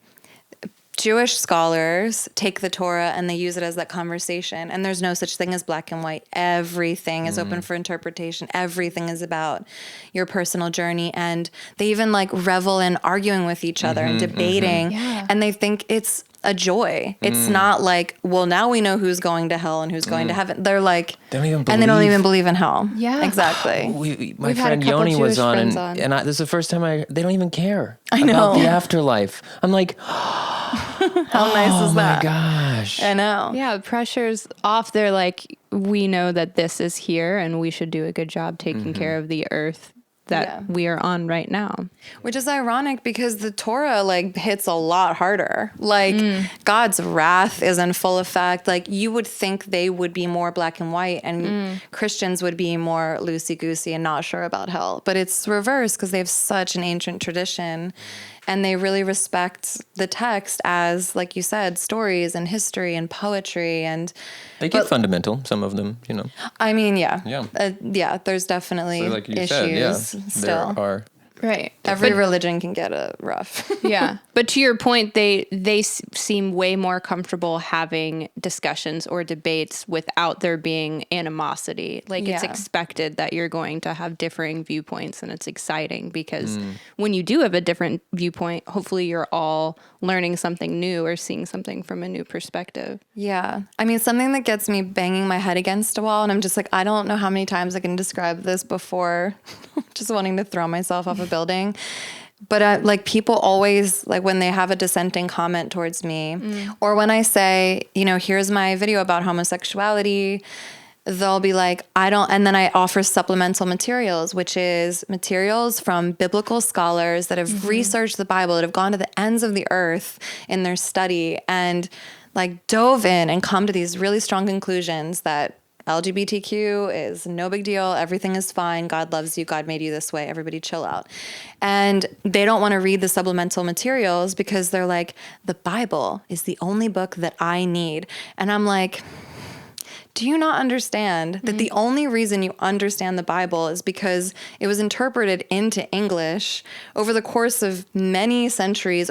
Jewish scholars take the Torah and they use it as that conversation. And there's no such thing as black and white. Everything is open for interpretation. Everything is about your personal journey. And they even like revel in arguing with each other and debating.
Yeah.
And they think it's a joy. It's not like, well, now we know who's going to hell and who's going to heaven. They're like,
They don't even
and they don't
believe.
even believe in hell.
Yeah.
Exactly.
My
We've had a
friend
couple
Yoni was
Jewish
on,
friends
and this is the first time they don't even care
know.
about the afterlife. I'm like,
How nice is
oh my
that?
gosh.
I know.
Yeah, pressure's off. They're like, we know that this is here and we should do a good job taking care of the earth that we are on right now.
Which is ironic because the Torah like hits a lot harder. Like God's wrath is in full effect. Like you would think they would be more black and white and Christians would be more loosey-goosey and not sure about hell. But it's reversed because they have such an ancient tradition. And they really respect the text as, like you said, stories and history and poetry. And
They get fundamental, some of them, you know.
I mean,
Yeah.
There's definitely
So like you
issues
said,
still.
there are.
Right.
Every religion can get rough.
Yeah. But to your point, they seem way more comfortable having discussions or debates without there being animosity. Like it's expected that you're going to have differing viewpoints, and it's exciting because when you do have a different viewpoint, hopefully you're all learning something new or seeing something from a new perspective.
Yeah. I mean, something that gets me banging my head against a wall, and I'm just like, I don't know how many times I can describe this before just wanting to throw myself off a building. But like people always, like when they have a dissenting comment towards me, or when I say, you know, here's my video about homosexuality, they'll be like, I don't, and then I offer supplemental materials, which is materials from biblical scholars that have researched the Bible, that have gone to the ends of the earth in their study and like dove in and come to these really strong conclusions that LGBTQ is no big deal. Everything is fine. God loves you. God made you this way. Everybody chill out. And they don't want to read the supplemental materials because they're like, the Bible is the only book that I need. And I'm like, do you not understand that the only reason you understand the Bible is because it was interpreted into English over the course of many centuries,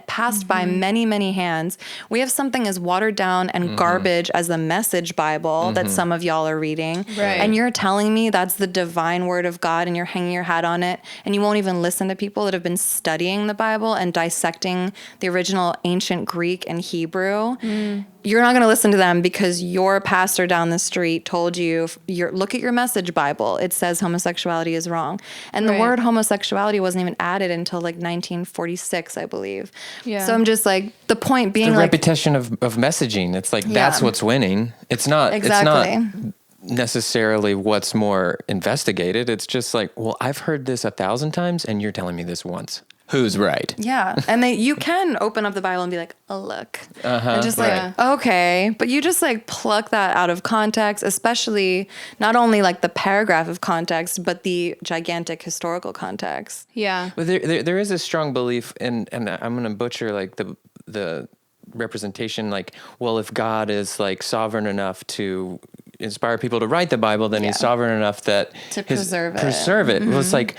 passed by many, many hands? We have something as watered down and garbage as the Message Bible that some of y'all are reading.
Right.
And you're telling me that's the divine word of God and you're hanging your hat on it, and you won't even listen to people that have been studying the Bible and dissecting the original ancient Greek and Hebrew. You're not going to listen to them because your pastor down the street told you, look at your Message Bible. It says homosexuality is wrong. And the word homosexuality wasn't even added until like 1946, I believe. Yeah. So I'm just like, the point being
the
like...
repetition of messaging. It's like, that's what's winning. It's not...
Exactly.
It's not necessarily what's more investigated. It's just like, well, I've heard this 1,000 times and you're telling me this once. Who's right?
Yeah. And you can open up the Bible and be like, oh, look. And just like, okay. But you just like pluck that out of context, especially not only like the paragraph of context, but the gigantic historical context.
Yeah.
But there is a strong belief, and I'm going to butcher like the representation, like, well, if God is like sovereign enough to inspire people to write the Bible, then he's sovereign enough that
to preserve
it. Well, it's like,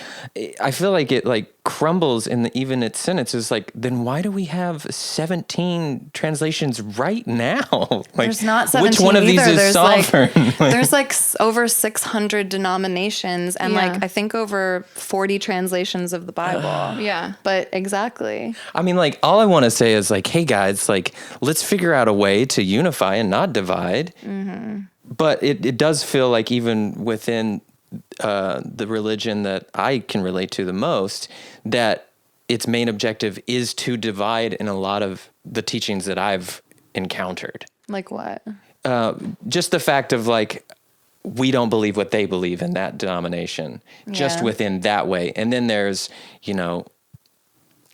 I feel like it like crumbles in even its sentences. Like, then why do we have 17 translations right now? Like,
there's not 17
which one of these is sovereign?
There's like over 600 denominations and like I think over 40 translations of the Bible. But exactly.
I mean, like, all I want to say is like, hey guys, like, let's figure out a way to unify and not divide. But it does feel like even within the religion that I can relate to the most, that its main objective is to divide in a lot of the teachings that I've encountered.
Like what?
Just the fact of like, we don't believe what they believe in that denomination, just within that way. And then there's,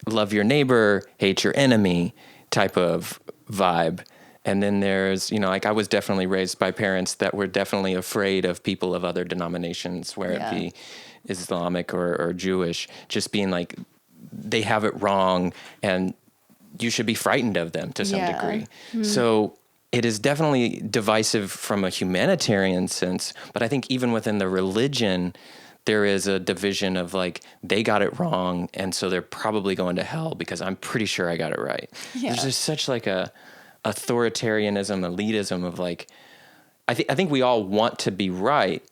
love your neighbor, hate your enemy type of vibe. And then there's, like, I was definitely raised by parents that were definitely afraid of people of other denominations, whether it be Islamic or Jewish, just being like, they have it wrong and you should be frightened of them to some degree. So it is definitely divisive from a humanitarian sense, but I think even within the religion, there is a division of like, they got it wrong, and so they're probably going to hell because I'm pretty sure I got it right. There's just such like a authoritarianism, elitism of like, I think we all want to be right,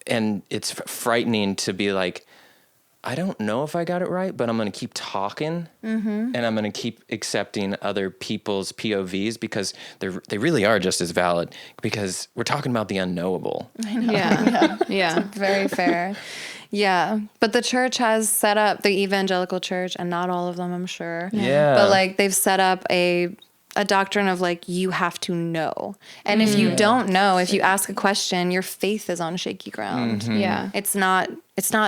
and it's frightening to be like, I don't know if I got it right, but I'm going to keep talking, and I'm going to keep accepting other people's POVs because they really are just as valid, because we're talking about the unknowable.
I know. Yeah. It's very fair. Yeah. But the church has set up, the evangelical church, and not all of them, I'm sure.
Yeah.
But like they've set up a doctrine of like, you have to know. And if you don't know, if you ask a question, your faith is on shaky ground.
Yeah.
It's not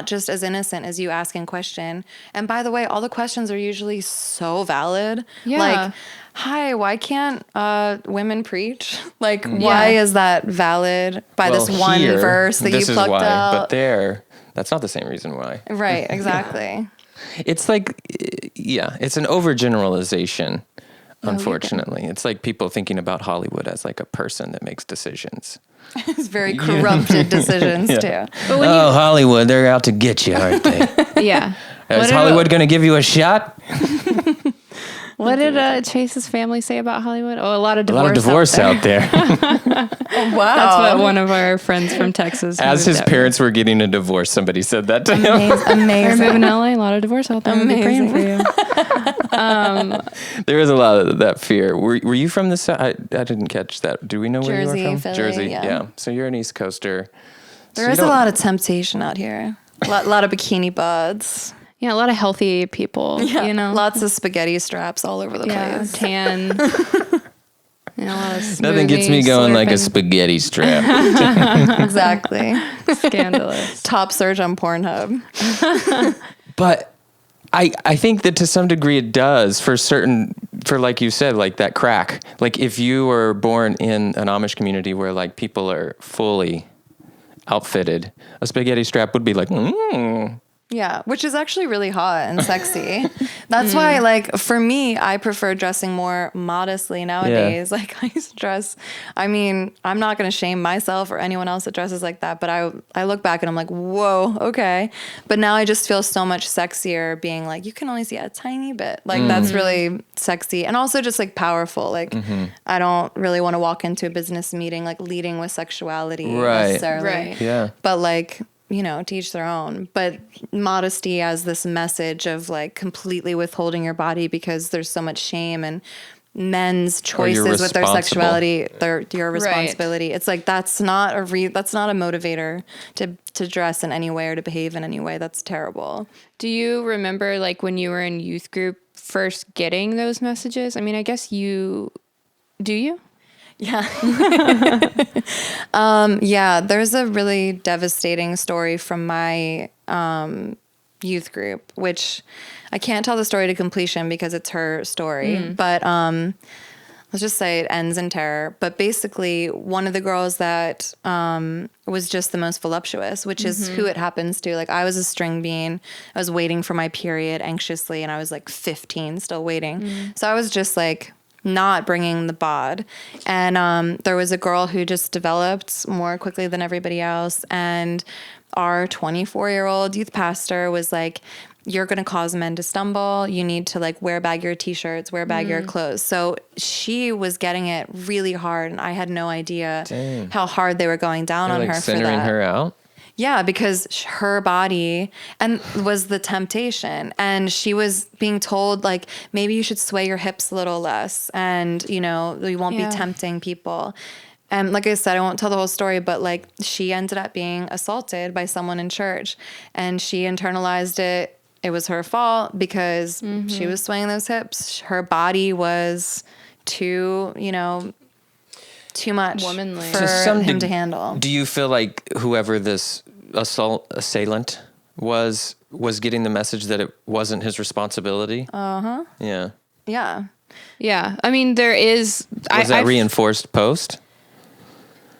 just as innocent as you asking question. And by the way, all the questions are usually so valid.
Yeah.
Like, hi, why can't women preach? Like, why is that valid by this one verse that you plucked out?
But that's not the same reason why.
Right, exactly.
It's like, it's an overgeneralization. Unfortunately, it's like people thinking about Hollywood as like a person that makes decisions.
It's very corrupted decisions too.
But
Hollywood, they're out to get you, aren't they? Is Hollywood going to give you a shot?
What did Chase's family say about Hollywood? Oh, a lot of
divorce out there.
Oh, wow.
That's what one of our friends from Texas.
As his parents were getting a divorce, somebody said that to him.
Amazing.
They're moving to LA. A lot of divorce out there. I'll be praying for you.
There is a lot of that fear. Were you from the South? I didn't catch that. Do we know where
Jersey,
you were from?
Philly,
Jersey,
yeah.
So you're an East Coaster.
There is a lot of temptation out here. A lot of bikini buds.
Yeah, a lot of healthy people,
Lots of spaghetti straps all over the place.
Tan. A lot of
nothing gets me going like a spaghetti strap.
Exactly.
Scandalous.
Top search on Pornhub.
But I think that to some degree it does for like you said, like that crack. Like if you were born in an Amish community where like people are fully outfitted, a spaghetti strap would be like,
Yeah, which is actually really hot and sexy. That's why, like, for me, I prefer dressing more modestly nowadays. Like, I used to dress, I mean, I'm not going to shame myself or anyone else that dresses like that, but I look back and I'm like, whoa, okay. But now I just feel so much sexier being like, you can only see a tiny bit. Like, that's really sexy. And also just, like, powerful. Like, I don't really want to walk into a business meeting, like, leading with sexuality necessarily.
Right.
Yeah.
But, like, you know, to each their own. But modesty as this message of like completely withholding your body because there's so much shame and men's choices with their sexuality, your responsibility. Right. It's like that's not a motivator to dress in any way or to behave in any way. That's terrible.
Do you remember like when you were in youth group first getting those messages? I mean, I guess do you?
Yeah. Yeah, there's a really devastating story from my youth group, which I can't tell the story to completion because it's her story. But let's just say it ends in terror. But basically, one of the girls that was just the most voluptuous, which is who it happens to. Like, I was a string bean. I was waiting for my period anxiously, and I was like 15, still waiting. So I was just like not bringing the bod. And there was a girl who just developed more quickly than everybody else. And our 24-year-old youth pastor was like, you're going to cause men to stumble. You need to like wear bag your t-shirts, wear bag your clothes. So she was getting it really hard. And I had no idea how hard they were going down on her for that.
Centering her out?
Yeah, because her body was the temptation, and she was being told like, maybe you should sway your hips a little less, and you know, you won't be tempting people. And like I said, I won't tell the whole story, but like she ended up being assaulted by someone in church, and she internalized it. It was her fault because she was swaying those hips. Her body was too much
womanly
for him to handle.
Do you feel like whoever this assailant was getting the message that it wasn't his responsibility?
Uh-huh.
Yeah.
Yeah.
Yeah. I mean, there is...
Was that reinforced post?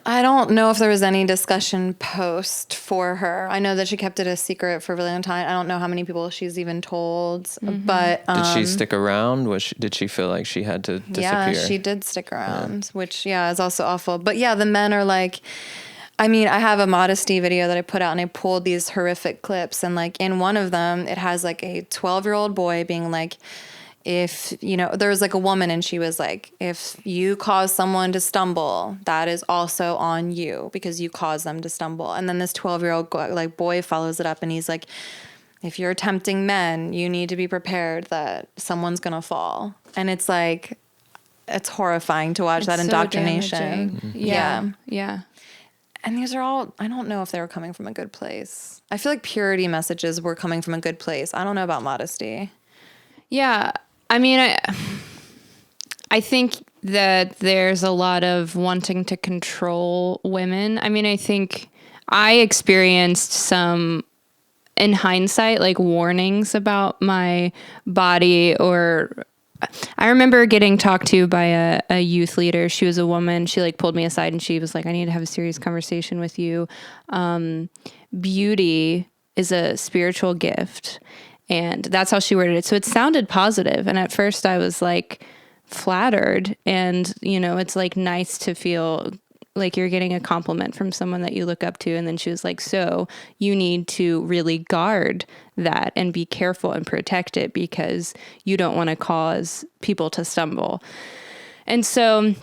I don't know if there was any discussion post for her. I know that she kept it a secret for a really long time. I don't know how many people she's even told, but...
did she stick around? Did she feel like she had to disappear?
Yeah, she did stick around, which, is also awful. But yeah, the men are like... I mean, I have a modesty video that I put out, and I pulled these horrific clips. And like in one of them, it has like a 12-year-old boy being like, if, there was like a woman, and she was like, if you cause someone to stumble, that is also on you because you caused them to stumble. And then this 12-year-old like boy follows it up, and he's like, if you're tempting men, you need to be prepared that someone's going to fall. And it's like, it's horrifying to watch that indoctrination.
Yeah.
And these are all, I don't know if they were coming from a good place. I feel like purity messages were coming from a good place. I don't know about modesty.
Yeah. I mean, I think that there's a lot of wanting to control women. I mean, I think I experienced some, in hindsight, like warnings about my body, or I remember getting talked to by a youth leader. She was a woman. She like pulled me aside and she was like, I need to have a serious conversation with you. Beauty is a spiritual gift. And that's how she worded it. So it sounded positive. And at first I was like flattered, and, it's like nice to feel like you're getting a compliment from someone that you look up to. And then she was like, so you need to really guard that and be careful and protect it because you don't want to cause people to stumble. And so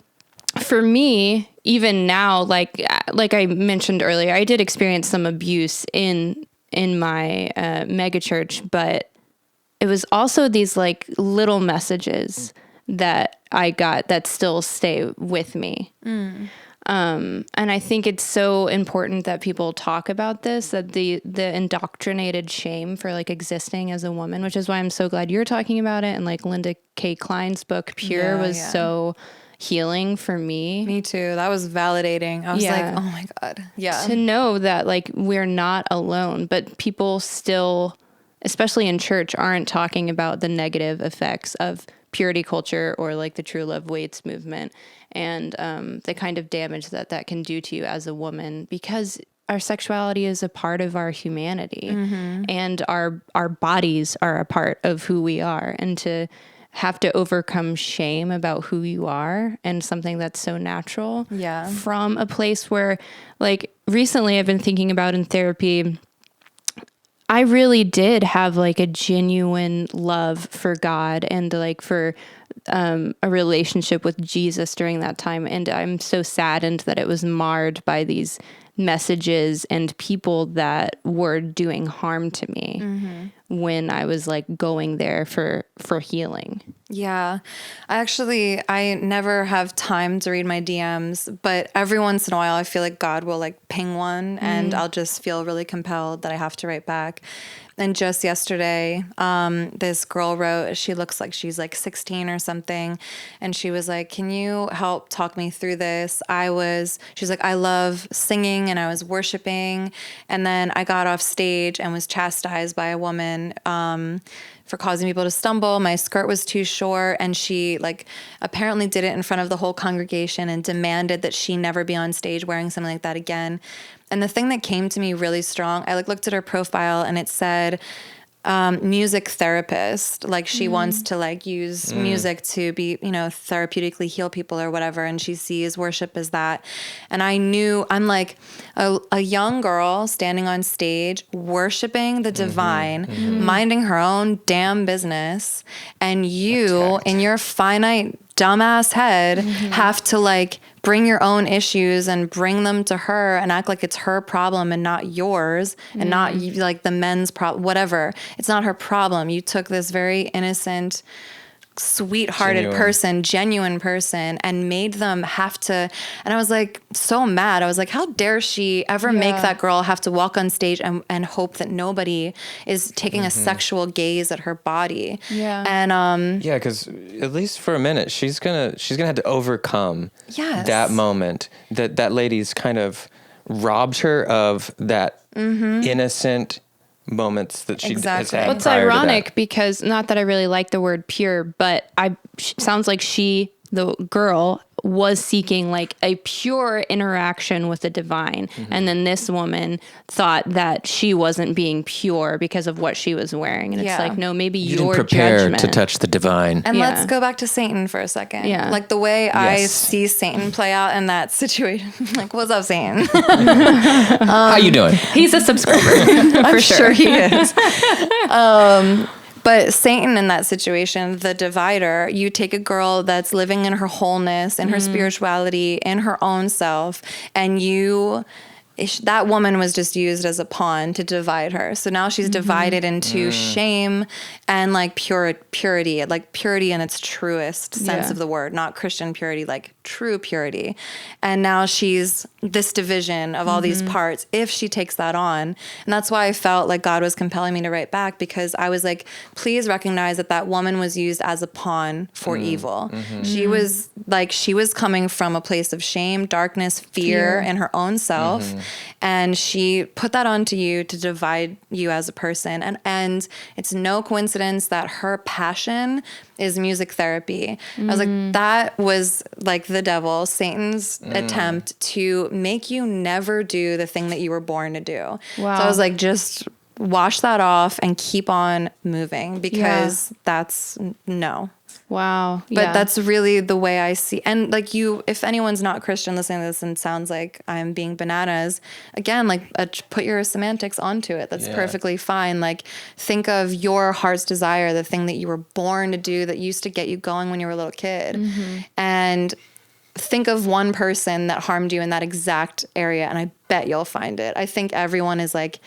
for me, even now, like I mentioned earlier, I did experience some abuse in my megachurch, but it was also these like little messages that I got that still stay with me. And I think it's so important that people talk about this, that the indoctrinated shame for like existing as a woman, which is why I'm so glad you're talking about it. And like Linda K. Klein's book, Pure, was so healing for me.
Me too. That was validating. I was like, oh my God. Yeah.
To know that like we're not alone, but people still, especially in church, aren't talking about the negative effects of purity culture or like the True Love Waits movement, and the kind of damage that can do to you as a woman, because our sexuality is a part of our humanity, and our bodies are a part of who we are, and to have to overcome shame about who you are and something that's so natural from a place where, like, recently I've been thinking about in therapy, I really did have like a genuine love for God and like for a relationship with Jesus during that time. And I'm so saddened that it was marred by these messages and people that were doing harm to me when I was like going there for healing.
Yeah. I never have time to read my DMs, but every once in a while I feel like God will like ping one and I'll just feel really compelled that I have to write back. And just yesterday, this girl wrote, she looks like she's like 16 or something. And she was like, can you help talk me through this? She's like, I love singing and I was worshiping. And then I got off stage and was chastised by a woman, for causing people to stumble. My skirt was too short, and she like apparently did it in front of the whole congregation and demanded that she never be on stage wearing something like that again. And the thing that came to me really strong, I like looked at her profile and it said, music therapist, like she wants to like use music to be, therapeutically heal people or whatever. And she sees worship as that. And I knew I'm like a young girl standing on stage, worshiping the divine, minding her own damn business. And you in your finite dumbass head have to like bring your own issues and bring them to her and act like it's her problem and not yours and not like the men's problem, whatever. It's not her problem. You took this very innocent, sweethearted genuine person and made them have to. And I was like so mad. I was like, how dare she ever make that girl have to walk on stage and hope that nobody is taking a sexual gaze at her body. Yeah. And
because at least for a minute she's gonna have to overcome that moment that lady's kind of robbed her of that innocent moments that she has had.
Well, it's ironic because not that I really like the word pure, but sounds like the girl was seeking like a pure interaction with the divine. And then this woman thought that she wasn't being pure because of what she was wearing. And it's like, no, maybe
you
your
didn't prepare
judgment
to touch the divine.
And let's go back to Satan for a second. Yeah. Like the way I see Satan play out in that situation. Like, what's up, Satan?
How you doing?
He's a subscriber.
I'm sure he is. But Satan in that situation, the divider, you take a girl that's living in her wholeness, in her spirituality, in her own self, and that woman was just used as a pawn to divide her. So now she's divided into shame and like purity, like purity in its truest sense of the word, not Christian purity, like true purity. And now she's this division of all these parts if she takes that on. And that's why I felt like God was compelling me to write back, because I was like, please recognize that woman was used as a pawn for evil. She was coming from a place of shame, darkness, fear in her own self. And she put that onto you to divide you as a person. And it's no coincidence that her passion is music therapy. I was like, that was like the devil, Satan's attempt to make you never do the thing that you were born to do. Wow. So I was like, just wash that off and keep on moving, because that's no.
Wow.
But that's really the way I see. And like if anyone's not Christian listening to this and sounds like I'm being bananas, again, like put your semantics onto it. That's perfectly fine. Like think of your heart's desire, the thing that you were born to do that used to get you going when you were a little kid. And think of one person that harmed you in that exact area, and I bet you'll find it. I think everyone is like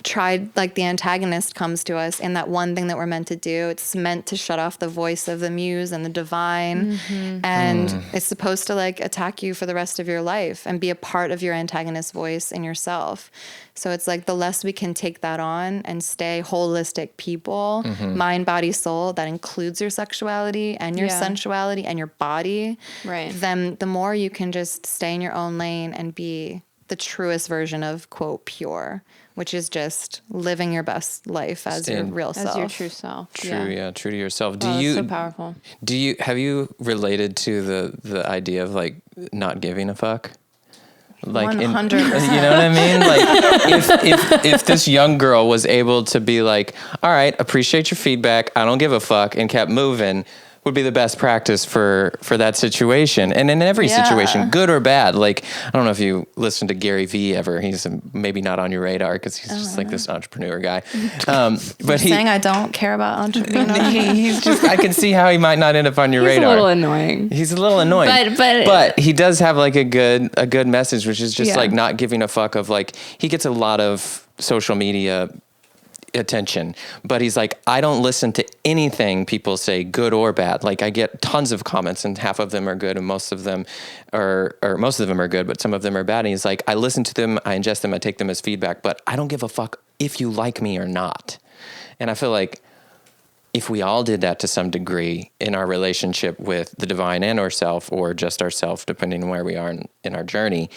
tried, like the antagonist comes to us in that one thing that we're meant to do. It's meant to shut off the voice of the muse and the divine. And it's supposed to like attack you for the rest of your life and be a part of your antagonist voice in yourself. So it's like the less we can take that on and stay holistic people, mind, body, soul, that includes your sexuality and your sensuality and your body, then the more you can just stay in your own lane and be the truest version of, quote, pure, which is just living your best life as your real self.
As your true self.
True to yourself.
That's so powerful.
Have you related to the idea of like not giving a fuck? Like
100%.
You know what I mean? Like if this young girl was able to be like, all right, appreciate your feedback, I don't give a fuck, and kept moving, would be the best practice for that situation. And in every situation, good or bad. Like, I don't know if you listen to Gary Vee ever. He's maybe not on your radar because he's just like this entrepreneur guy. But
saying I don't care about entrepreneurs.
he's just, I can see how he might not end up on your radar.
He's a little annoying.
He's a little annoying. But he does have like a good message, which is just like not giving a fuck of like, he gets a lot of social media attention, but he's like, I don't listen to anything people say, good or bad. Like, I get tons of comments and half of them are good and most of them are good, but some of them are bad. And he's like, I listen to them, I ingest them, I take them as feedback, but I don't give a fuck if you like me or not. And I feel like if we all did that to some degree in our relationship with the divine and ourself, or just ourself, depending on where we are in our journey,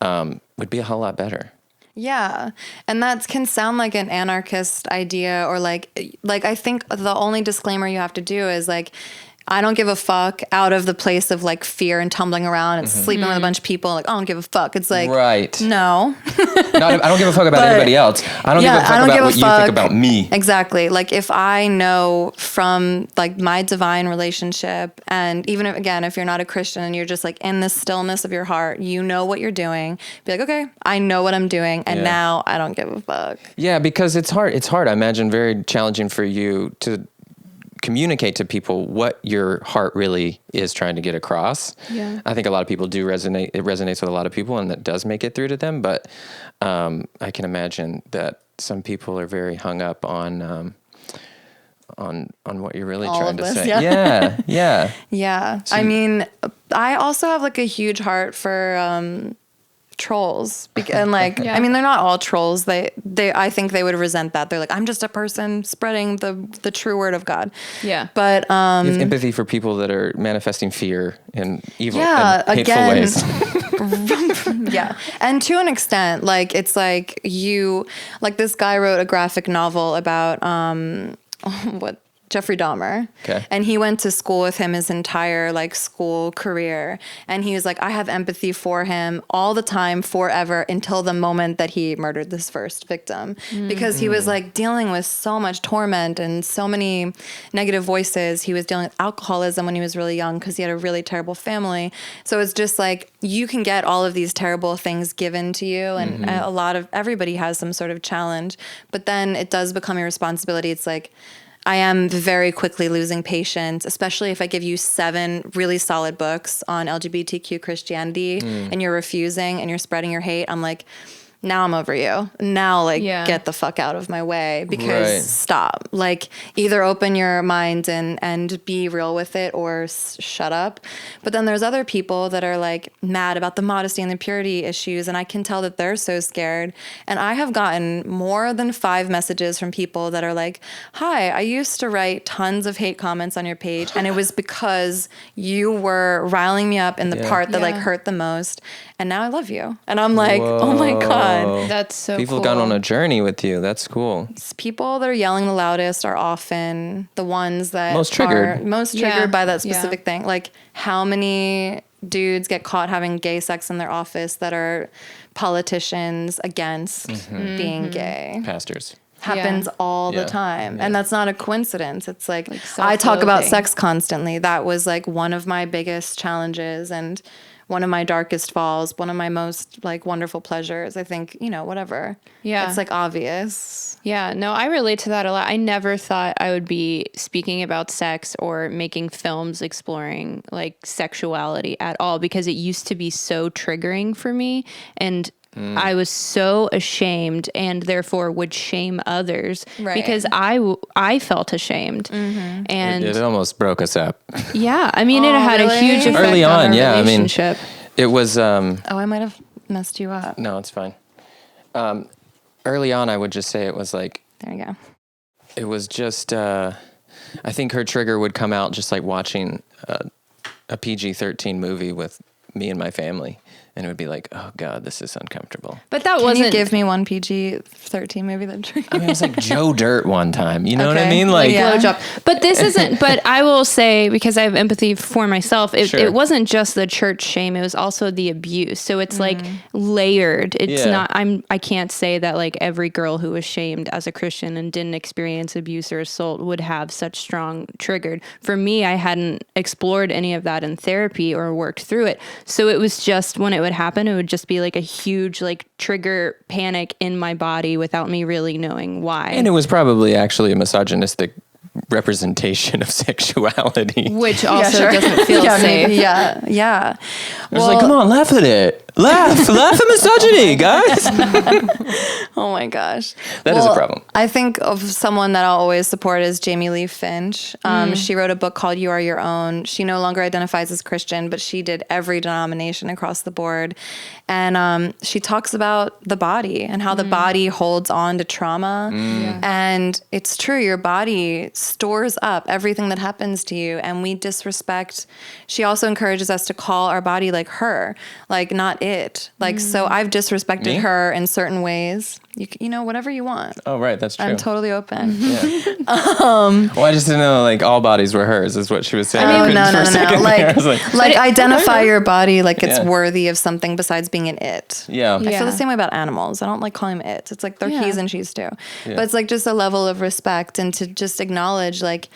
would be a whole lot better.
Yeah. And that can sound like an anarchist idea, or like I think the only disclaimer you have to do is like, I don't give a fuck out of the place of like fear and tumbling around and sleeping with a bunch of people. Like, I don't give a fuck. It's like,
right.
No.
I don't give a fuck about anybody else. I don't give a fuck about what you think about me.
Exactly. Like, if I know from like my divine relationship, and even if you're not a Christian and you're just like in the stillness of your heart, you know what you're doing. Be like, okay, I know what I'm doing. And now I don't give a fuck.
Yeah, because it's hard. It's hard. I imagine very challenging for you to communicate to people what your heart really is trying to get across. Yeah. I think a lot of people do resonate. It resonates with a lot of people, and that does make it through to them. But I can imagine that some people are very hung up on what you're really trying to say. Yeah. So, I
mean, I also have like a huge heart for trolls, and like I mean, they're not all trolls. They I think they would resent that. They're like, I'm just a person spreading the true word of God. Yeah. But
you have empathy for people that are manifesting fear in evil and hateful ways.
Yeah. And to an extent, like, it's like this guy wrote a graphic novel about Jeffrey Dahmer. Okay. And he went to school with him his entire like school career. And he was like, I have empathy for him all the time, forever, until the moment that he murdered this first victim. Because he was like dealing with so much torment and so many negative voices. He was dealing with alcoholism when he was really young because he had a really terrible family. So it's just like, you can get all of these terrible things given to you. And everybody has some sort of challenge. But then it does become your responsibility. It's like, I am very quickly losing patience, especially if I give you 7 really solid books on LGBTQ Christianity and you're refusing and you're spreading your hate. I'm like, now I'm over you. Now, like, get the fuck out of my way, because stop. Like, either open your mind and be real with it, or shut up. But then there's other people that are like mad about the modesty and the purity issues, and I can tell that they're so scared. And I have gotten more than 5 messages from people that are like, hi, I used to write tons of hate comments on your page, and it was because you were riling me up in the part that like hurt the most, and now I love you. And I'm like, oh my God.
That's so
People
cool.
have gone on a journey with you. That's cool.
People that are yelling the loudest are often the ones that
most triggered
by that specific thing. Like, how many dudes get caught having gay sex in their office that are politicians against being gay?
Pastors.
Happens all the time. And that's not a coincidence. It's like I talk about sex constantly. That was like one of my biggest challenges, and one of my darkest falls, one of my most like wonderful pleasures. I think, whatever. Yeah. It's like obvious.
Yeah. No, I relate to that a lot. I never thought I would be speaking about sex or making films exploring like sexuality at all, because it used to be so triggering for me. And I was so ashamed, and therefore would shame others because I felt ashamed. And
it almost broke us up.
Yeah. I mean, it had a huge effect
early on.
on our relationship.
It was,
I might have messed you up.
No, it's fine. Early on, I would just say it was like,
there you go.
It was just, I think her trigger would come out just like watching a PG-13 movie with me and my family. and it would be like, oh God, this is uncomfortable.
But that
Can
wasn't.
you give me one PG-13 movie that
I mean, it was like Joe Dirt one time. You know what I
Okay.
mean? Like,
Yeah.
Blowjob. But this isn't. But I will say, because I have empathy for myself, it wasn't just the church shame. It was also the abuse. So it's like layered. It's not. I can't say that like every girl who was shamed as a Christian and didn't experience abuse or assault would have such strong triggered. For me, I hadn't explored any of that in therapy or worked through it. So it was just when it would happen, it would just be like a huge like trigger panic in my body without me really knowing why.
and it was probably actually a misogynistic representation of sexuality.
Which also doesn't feel safe.
Maybe, yeah.
I was like, come on, laugh at it. Laugh at misogyny, guys.
Oh my gosh.
That is a problem.
I think of someone that I'll always support is Jamie Lee Finch. She wrote a book called You Are Your Own. She no longer identifies as Christian, but she did every denomination across the board. And she talks about the body and how the body holds on to trauma. And it's true, your body stores up everything that happens to you, and we disrespect. She also encourages us to call our body like her, like not it. Like, so I've disrespected
Me?
her in certain ways. You know, whatever you want.
Oh, right. That's true.
I'm totally open.
Well, I just didn't know like all bodies were hers is what she was saying.
Oh, no.
I was like,
Like identify your body like it's worthy of something besides being an it.
yeah.
I feel the same way about animals. I don't like calling them it. It's like they're he's and she's too.
Yeah.
But it's like just a level of respect and to just acknowledge, like,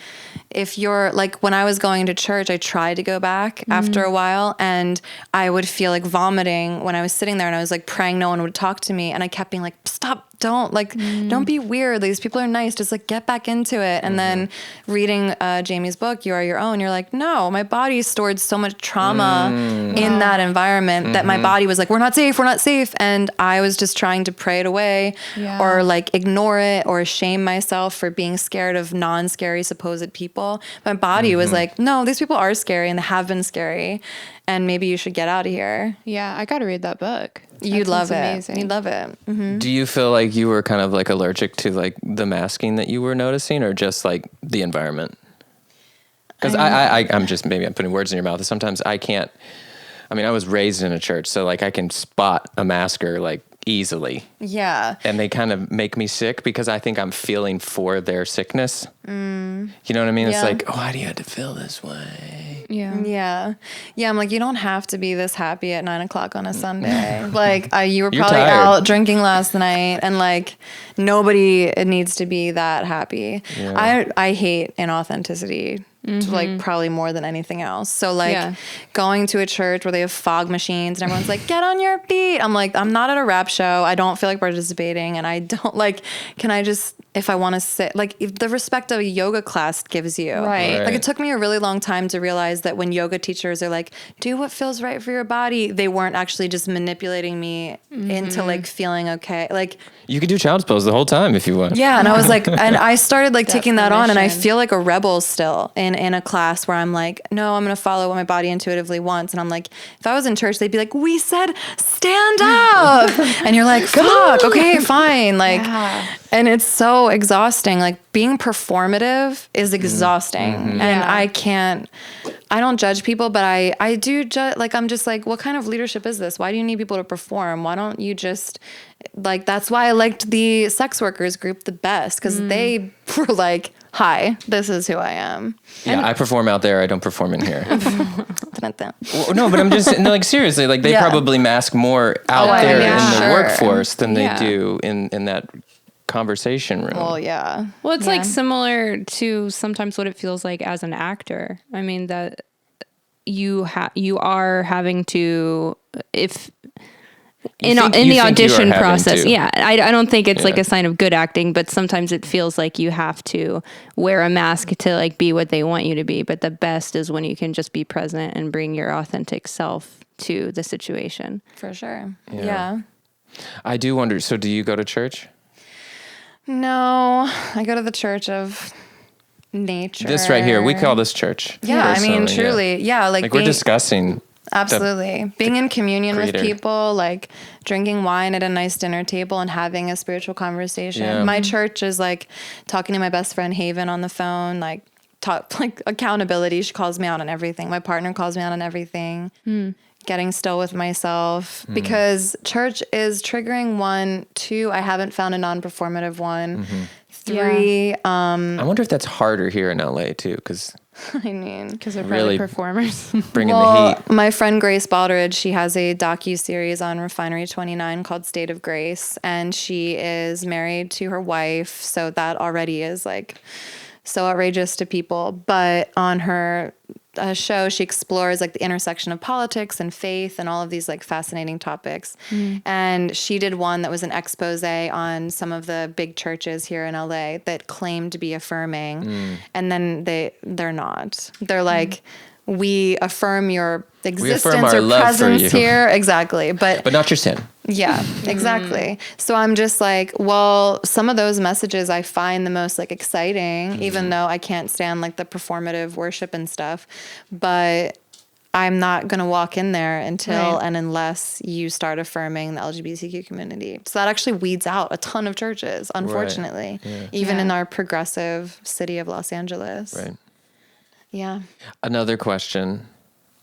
if you're like, when I was going to church, I tried to go back after a while, and I would feel like vomiting when I was sitting there, and I was like praying no one would talk to me, and I kept being like, stop. Don't be weird. These people are nice. Just like get back into it. And then reading Jamie's book, You Are Your Own, you're like, no, my body stored so much trauma in that environment that my body was like, we're not safe. And I was just trying to pray it away or like ignore it or shame myself for being scared of non-scary supposed people. My body was like, no, these people are scary and they have been scary. And maybe you should get out of here.
Yeah, I got to read that book.
You'd love it.
Amazing.
You'd love it. Mm-hmm.
Do you feel like you were kind of like allergic to like the masking that you were noticing, or just like the environment? Because I'm just, maybe I'm putting words in your mouth. Sometimes I can't. I mean, I was raised in a church, so like I can spot a masker like easily.
Yeah.
And they kind of make me sick because I think I'm feeling for their sickness. You know what I mean? It's
Yeah.
like, why do you have to feel this way?
Yeah. I'm like, you don't have to be this happy at 9:00 on a Sunday. Like, you were
You're
probably
tired.
out drinking last night, and like nobody needs to be that happy.
Yeah.
I hate inauthenticity. To like probably more than anything else. So like going to a church where they have fog machines and everyone's like, get on your feet. I'm like, I'm not at a rap show. I don't feel like participating, and I don't like, can I just, if I want to sit, like if the respect of a yoga class gives you.
Right.
Like it took me a really long time to realize that when yoga teachers are like, do what feels right for your body, they weren't actually just manipulating me into like feeling okay. Like,
You could do child's pose the whole time if you want.
yeah. And I was like, and I started like taking that on, and I
Definition.
feel like a rebel still in a class where I'm like, no, I'm going to follow what my body intuitively wants. And I'm like, if I was in church, they'd be like, we said, stand up. And you're like, fuck, okay, fine. Like, and it's so exhausting. Like being performative is exhausting. And I don't judge people, but I do judge, like, I'm just like, what kind of leadership is this? Why do you need people to perform? Why don't you just, like, that's why I liked the sex workers group the best, because they were like, hi, this is who I am.
Yeah, I perform out there. I don't perform in here.
Dun-dun-dun.
Well, no, but I'm just no, like seriously. Like they
Yeah.
probably mask more out
Oh,
there
yeah.
in the
Sure.
workforce than they
Yeah.
do in that conversation room.
Well, yeah.
Well, it's
Yeah.
like similar to sometimes what it feels like as an actor. I mean, that you are having to, if in
think
the
you are
audition
having
process.
to.
Yeah. I don't think it's like
Yeah.
a sign of good acting, but sometimes it feels like you have to wear a mask to like be what they want you to be. But the best is when you can just be present and bring your authentic self to the situation.
For sure.
Yeah.
Yeah.
I do wonder. So, do you go to church?
No, I go to the church of nature.
This right here, we call this church.
Yeah, I mean,
personally,
truly. Yeah, like
Like we're discussing.
absolutely. Being in communion with
Creator.
people, like drinking wine at a nice dinner table and having a spiritual conversation.
Yeah.
My church is like talking to my best friend Haven on the phone, like accountability. She calls me out on everything. My partner calls me out on everything. getting still with myself, because church is triggering. 1, 2, I haven't found a non-performative one. 3,
I wonder if that's harder here in LA too, because
I mean,
because they're
really
probably performers.
bringing the heat.
My friend Grace Baldridge, she has a docu-series on Refinery 29 called State of Grace, and she is married to her wife, so that already is like so outrageous to people. But on her show, she explores like the intersection of politics and faith and all of these like fascinating topics. And she did one that was an expose on some of the big churches here in LA that claim to be affirming, and then they're not. They're like, we affirm your existence or presence here, exactly, but
not your sin.
Yeah, exactly. So I'm just like, well, some of those messages I find the most like exciting, even though I can't stand like the performative worship and stuff, but I'm not going to walk in there until and unless you start affirming the LGBTQ community. So that actually weeds out a ton of churches, unfortunately, even in our progressive city of Los Angeles.
Right.
Yeah.
Another question.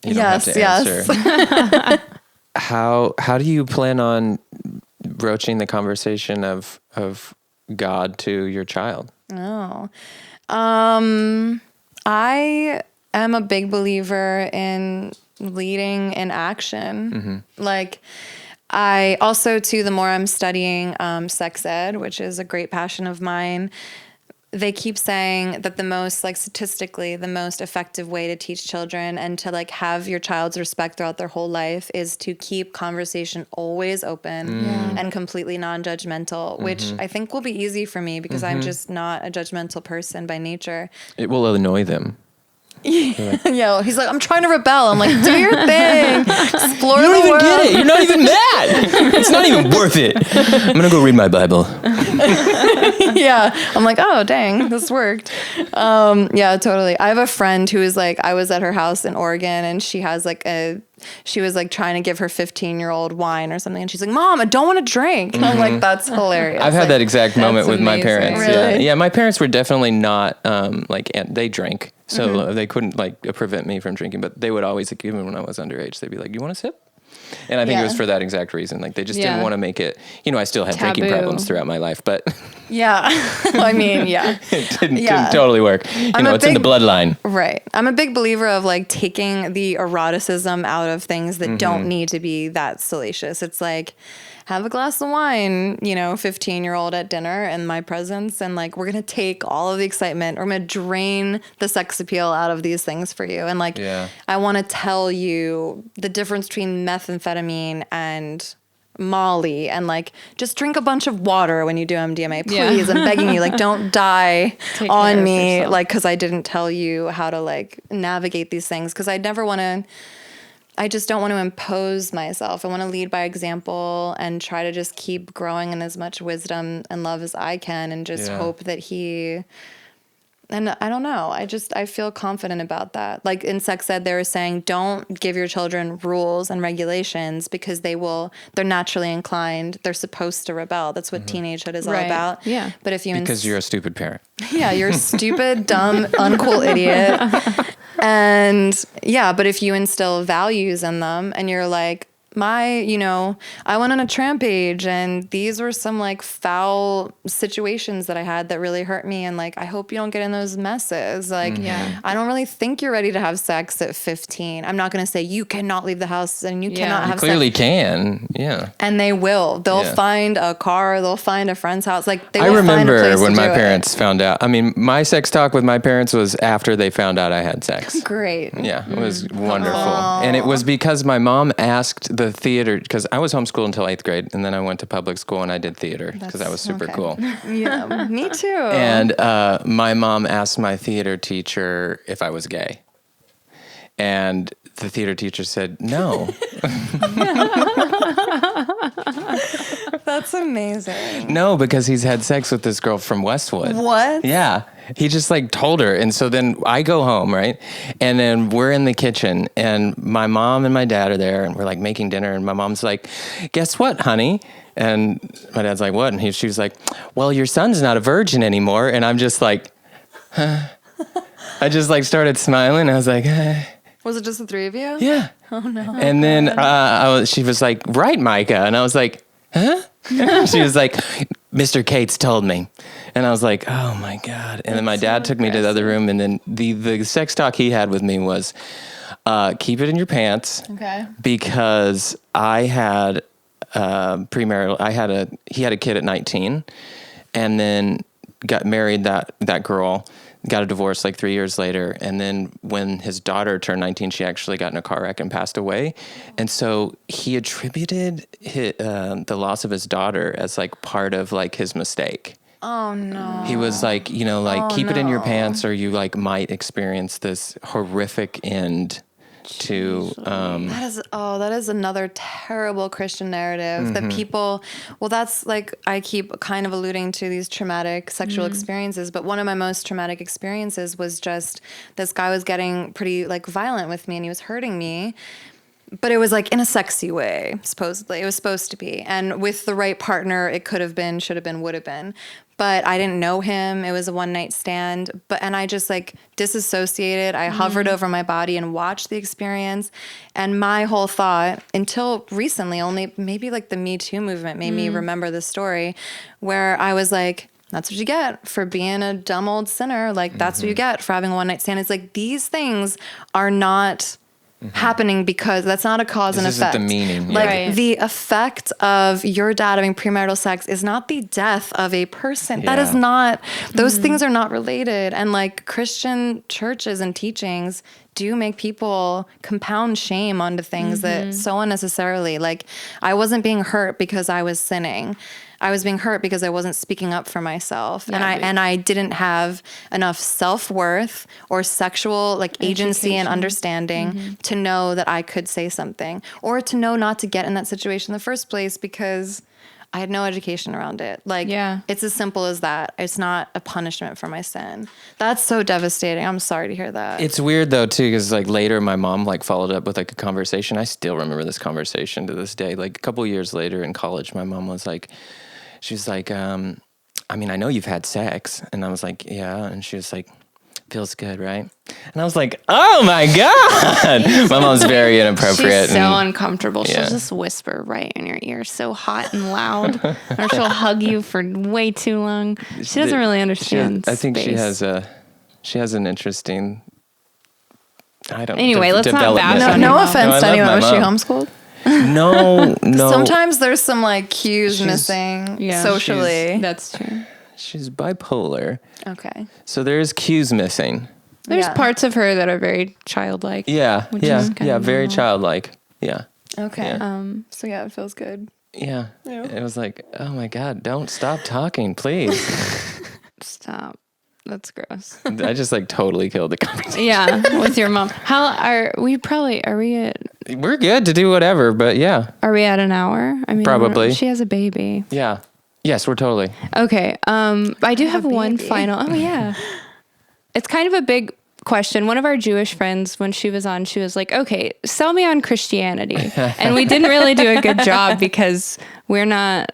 You don't have to answer. How do you plan on broaching the conversation of God to your child?
Oh, I am a big believer in leading in action. Like, I also, too, the more I'm studying sex ed, which is a great passion of mine, they keep saying that the most, like, statistically, the most effective way to teach children and to like have your child's respect throughout their whole life is to keep conversation always open and completely non-judgmental, which I think will be easy for me because I'm just not a judgmental person by nature.
It will annoy them.
Yeah, he's like, I'm trying to rebel. I'm like, do your thing. Explore
You don't
the
even
world.
get it. You're not even mad. It's not even worth it. I'm going to go read my Bible.
Yeah. I'm like, oh, dang, this worked. Yeah, totally. I have a friend who is like, I was at her house in Oregon and she has like she was like trying to give her 15-year-old wine or something. And she's like, Mom, I don't want to drink. And I'm like, that's hilarious.
I've had that exact moment with my parents.
Really?
Yeah, my parents were definitely not like, they drank. So they couldn't like prevent me from drinking, but they would always, like, even when I was underage, they'd be like, you want a sip? And I think it was for that exact reason. Like, they just didn't want to make it, I still had drinking problems throughout my life, but
yeah, I mean, yeah,
it didn't totally work. It's in the bloodline.
Right. I'm a big believer of like taking the eroticism out of things that don't need to be that salacious. It's like, have a glass of wine, 15-year-old at dinner in my presence. And like, we're going to take all of the excitement. We're going to drain the sex appeal out of these things for you. And like, I want to tell you the difference between methamphetamine and Molly, and like, just drink a bunch of water when you do MDMA, please. I'm begging you, like, don't die on me. Like, cause I didn't tell you how to like navigate these things. Cause I just don't want to impose myself. I want to lead by example and try to just keep growing in as much wisdom and love as I can, and just hope that and I don't know. I feel confident about that. Like in sex ed, they were saying, don't give your children rules and regulations because they're naturally inclined. They're supposed to rebel. That's what teenagehood is all about.
Yeah.
But if you
because you're a stupid parent.
Yeah, you're a stupid, dumb, uncool idiot. And yeah, but if you instill values in them and you're like, I went on a trampage and these were some like foul situations that I had that really hurt me. And like, I hope you don't get in those messes. Like, I don't really think you're ready to have sex at 15. I'm not going to say you cannot leave the house and you cannot have sex.
You clearly can. Yeah.
And they will. They'll find a car. They'll find a friend's house. Like they
I
will
remember
find a place
when
to
my
do
parents found out. I mean, my sex talk with my parents was after they found out I had sex.
Great.
Yeah, it was wonderful. And it was because my mom asked the theater, because I was homeschooled until 8th grade, and then I went to public school and I did theater because I was super cool.
Yeah, me too.
And my mom asked my theater teacher if I was gay. And the theater teacher said, no.
That's amazing.
No, because he's had sex with this girl from Westwood.
What?
Yeah. He just like told her. And so then I go home, right? And then we're in the kitchen and my mom and my dad are there and we're like making dinner. And my mom's like, guess what, honey? And my dad's like, what? And she was like, well, your son's not a virgin anymore. And I'm just like, huh? I just like started smiling. I was like,
Was Was it just the three of you?
Yeah. Oh no. And then she was like, right, Micah. And I was like, huh? She was like, Mr. Cates told me. And I was like, oh my God. And then my dad took me to the other room, and then the sex talk he had with me was, keep it in your pants.
Okay.
Because I had premarital, he had a kid at 19 and then got married that girl, got a divorce like 3 years later. And then when his daughter turned 19, she actually got in a car wreck and passed away. And so he attributed the loss of his daughter as like part of like his mistake.
Oh no.
He was like, keep it in your pants or you like might experience this horrific end to
that is another terrible Christian narrative that people, that's like, I keep kind of alluding to these traumatic sexual experiences, but one of my most traumatic experiences was just this guy was getting pretty like violent with me and he was hurting me. But it was like in a sexy way, supposedly. It was supposed to be. And with the right partner, it could have been, should have been, would have been. But I didn't know him. It was a one-night stand. And I just like disassociated. I hovered over my body and watched the experience. And my whole thought, until recently, only maybe like the Me Too movement made me remember this story, where I was like, that's what you get for being a dumb old sinner. Like, that's what you get for having a one-night stand. It's like, these things are not happening because that's not a cause and effect.
This isn't the meaning.
Like the effect of your dad having premarital sex is not the death of a person. That is not, those things are not related. And like Christian churches and teachings do make people compound shame onto things that so unnecessarily, like I wasn't being hurt because I was sinning. I was being hurt because I wasn't speaking up for myself. And I didn't have enough self-worth or sexual like agency and understanding to know that I could say something, or to know not to get in that situation in the first place because I had no education around it. Like, it's as simple as that. It's not a punishment for my sin. That's so devastating. I'm sorry to hear that.
It's weird though too, because like later my mom like followed up with like a conversation. I still remember this conversation to this day. Like a couple years later in college, my mom was like, she was like, I mean, I know you've had sex. And I was like, yeah. And she was like, feels good, right? And I was like, oh my God. My mom's very inappropriate.
She's so uncomfortable. She'll just whisper right in your ear, so hot and loud. Or she'll hug you for way too long. She doesn't really understand
I think
space.
she has an interesting, I don't know.
Anyway, let's not bash on
No offense to anyone. Was she homeschooled?
No.
Sometimes there's some like cues missing socially.
That's true.
She's bipolar.
Okay.
So there's cues missing.
There's parts of her that are very childlike.
Yeah. Very childlike. Yeah.
Okay. Yeah. So yeah, it feels good.
Yeah. It was like, oh my God, don't stop talking, please.
Stop. That's gross.
I just like totally killed the conversation.
Yeah, with your mom. How are we at?
We're good to do whatever, but yeah.
Are we at an hour? I mean,
probably.
She has a baby.
Yeah. Yes, we're totally.
Okay. I do have one final. Oh yeah. It's kind of a big question. One of our Jewish friends, when she was on, she was like, okay, sell me on Christianity. And we didn't really do a good job because we're not,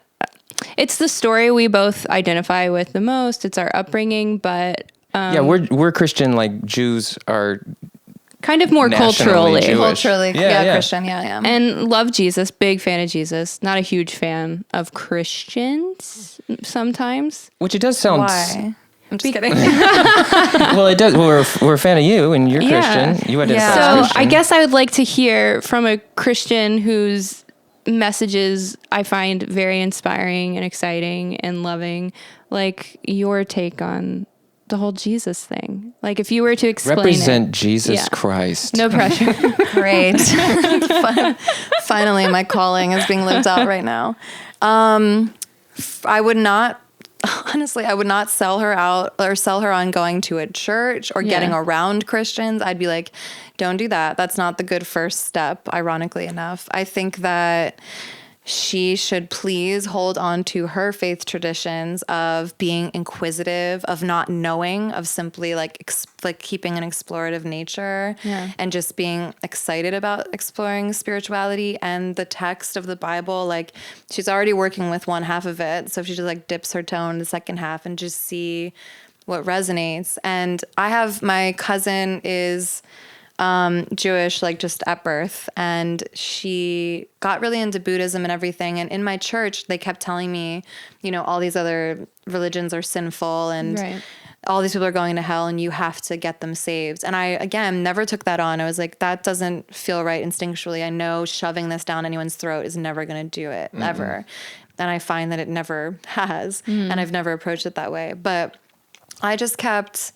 it's the story we both identify with the most. It's our upbringing, but
yeah, we're Christian. Like Jews are
kind of more culturally,
Christian. Yeah.
And love Jesus. Big fan of Jesus. Not a huge fan of Christians sometimes.
Which it does sound.
Why? I'm just kidding.
Well, it does. Well, we're a fan of you, and you're Christian. You identify as Christian.
So I guess I would like to hear from a Christian whose messages I find very inspiring and exciting and loving, like your take on the whole Jesus thing. Like if you were to explain
represent Jesus Christ.
No pressure.
Great. Finally, my calling is being lived out right now. I would not sell her out or sell her on going to a church or getting around Christians. I'd be like, don't do that. That's not the good first step, ironically enough. I think that she should please hold on to her faith traditions of being inquisitive, of not knowing, of simply like keeping an explorative nature and just being excited about exploring spirituality and the text of the Bible. Like she's already working with one half of it. So if she just like dips her toe in the second half and just see what resonates. And I have, my cousin is Jewish, like just at birth. And she got really into Buddhism and everything. And in my church, they kept telling me, you know, all these other religions are sinful and all these people are going to hell and you have to get them saved. And I, again, never took that on. I was like, that doesn't feel right instinctually. I know shoving this down anyone's throat is never going to do it, ever. And I find that it never has. And I've never approached it that way. But I just kept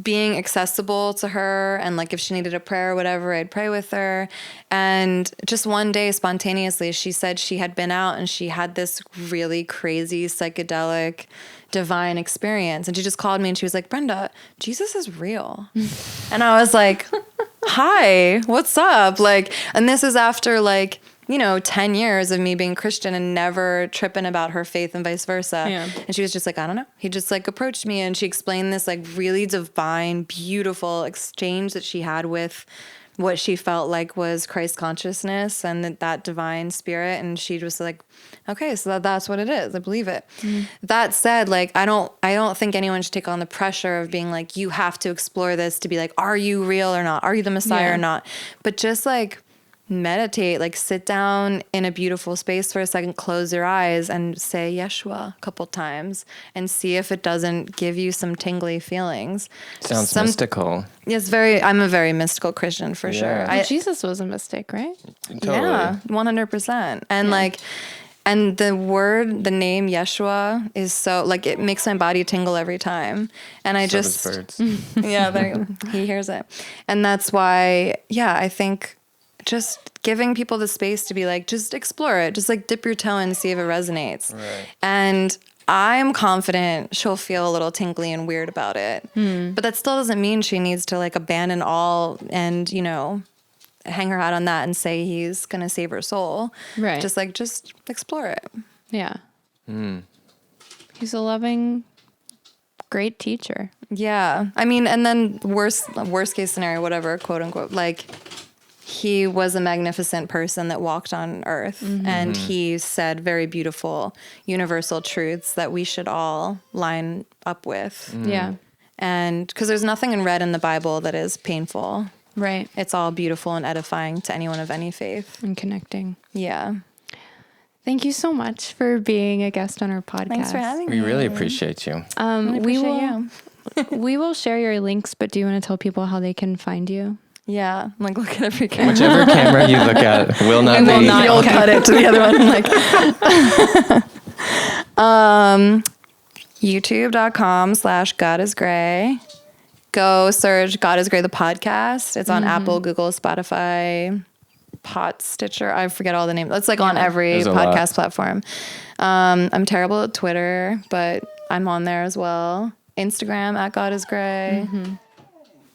being accessible to her. And like, if she needed a prayer or whatever, I'd pray with her. And just one day, spontaneously, she said she had been out and she had this really crazy psychedelic divine experience. And she just called me and she was like, Brenda, Jesus is real. And I was like, hi, what's up? Like, and this is after like, you know, 10 years of me being Christian and never tripping about her faith and vice versa. Yeah. And she was just like, I don't know. He just like approached me and she explained this like really divine, beautiful exchange that she had with what she felt like was Christ consciousness and that divine spirit. And she was like, okay, so that's what it is. I believe it. That said, like, I don't think anyone should take on the pressure of being like, you have to explore this to be like, are you real or not? Are you the Messiah or not? But just like, meditate, like sit down in a beautiful space for a second, close your eyes and say Yeshua a couple times and see if it doesn't give you some tingly feelings.
Sounds mystical.
It's I'm a very mystical Christian for sure.
Jesus was a mystic, right?
Totally.
Yeah, 100%. And like, and the name Yeshua is so like, it makes my body tingle every time. And I just,
birds.
He hears it. And that's why, I think just giving people the space to be like, just explore it. Just like dip your toe in and see if it resonates. Right. And I'm confident she'll feel a little tingly and weird about it. But that still doesn't mean she needs to like abandon all and, you know, hang her hat on that and say he's going to save her soul. Right. Just explore it.
Yeah. He's a loving, great teacher.
Yeah. I mean, and then worst case scenario, whatever, quote unquote, like, he was a magnificent person that walked on earth and he said very beautiful universal truths that we should all line up with.
Yeah.
And because there's nothing in red in the Bible that is painful.
Right.
It's all beautiful and edifying to anyone of any faith.
And connecting.
Yeah.
Thank you so much for being a guest on our podcast.
Thanks for having me.
We really appreciate you.
We will share your links, but do you want to tell people how they can find you?
Yeah, I'm like, look at every camera.
Whichever camera you look at will not be.
You'll cut it to the other one. Like, youtube.com/GodIsGray. Go search God is Gray, the podcast. It's on Apple, Google, Spotify, Stitcher. I forget all the names. It's like on every podcast platform. I'm terrible at Twitter, but I'm on there as well. Instagram @GodIsGray.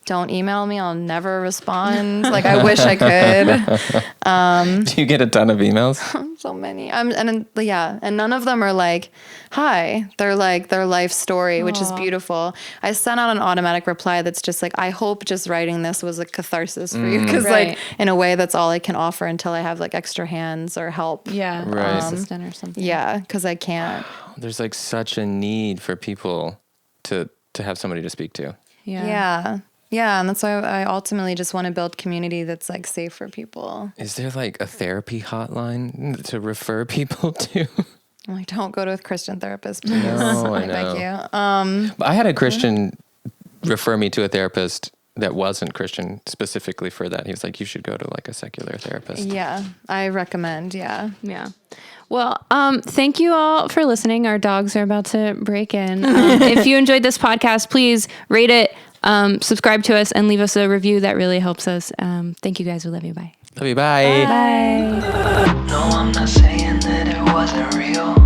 Don't email me. I'll never respond. Like, I wish I could.
Do you get a ton of emails?
So many. And none of them are like, hi. They're like their life story, which is beautiful. I sent out an automatic reply that's just like, I hope just writing this was a catharsis for you. Because like, in a way, that's all I can offer until I have like extra hands or help.
Yeah.
Right.
Assistant or something.
Yeah, because I can't.
There's like such a need for people to have somebody to speak to.
Yeah. Yeah, and that's why I ultimately just want to build community that's like safe for people.
Is there like a therapy hotline to refer people to?
I'm like, don't go to a Christian therapist, please.
No, I know.
Beg you.
But I had a Christian refer me to a therapist that wasn't Christian specifically for that. He was like, you should go to like a secular therapist.
Yeah, I recommend. Yeah.
Well, thank you all for listening. Our dogs are about to break in. If you enjoyed this podcast, please rate it. Subscribe to us and leave us a review. That really helps us. Thank you guys. We love you. Bye.
Love you. Bye.
Bye.
No, I'm not saying that it wasn't real.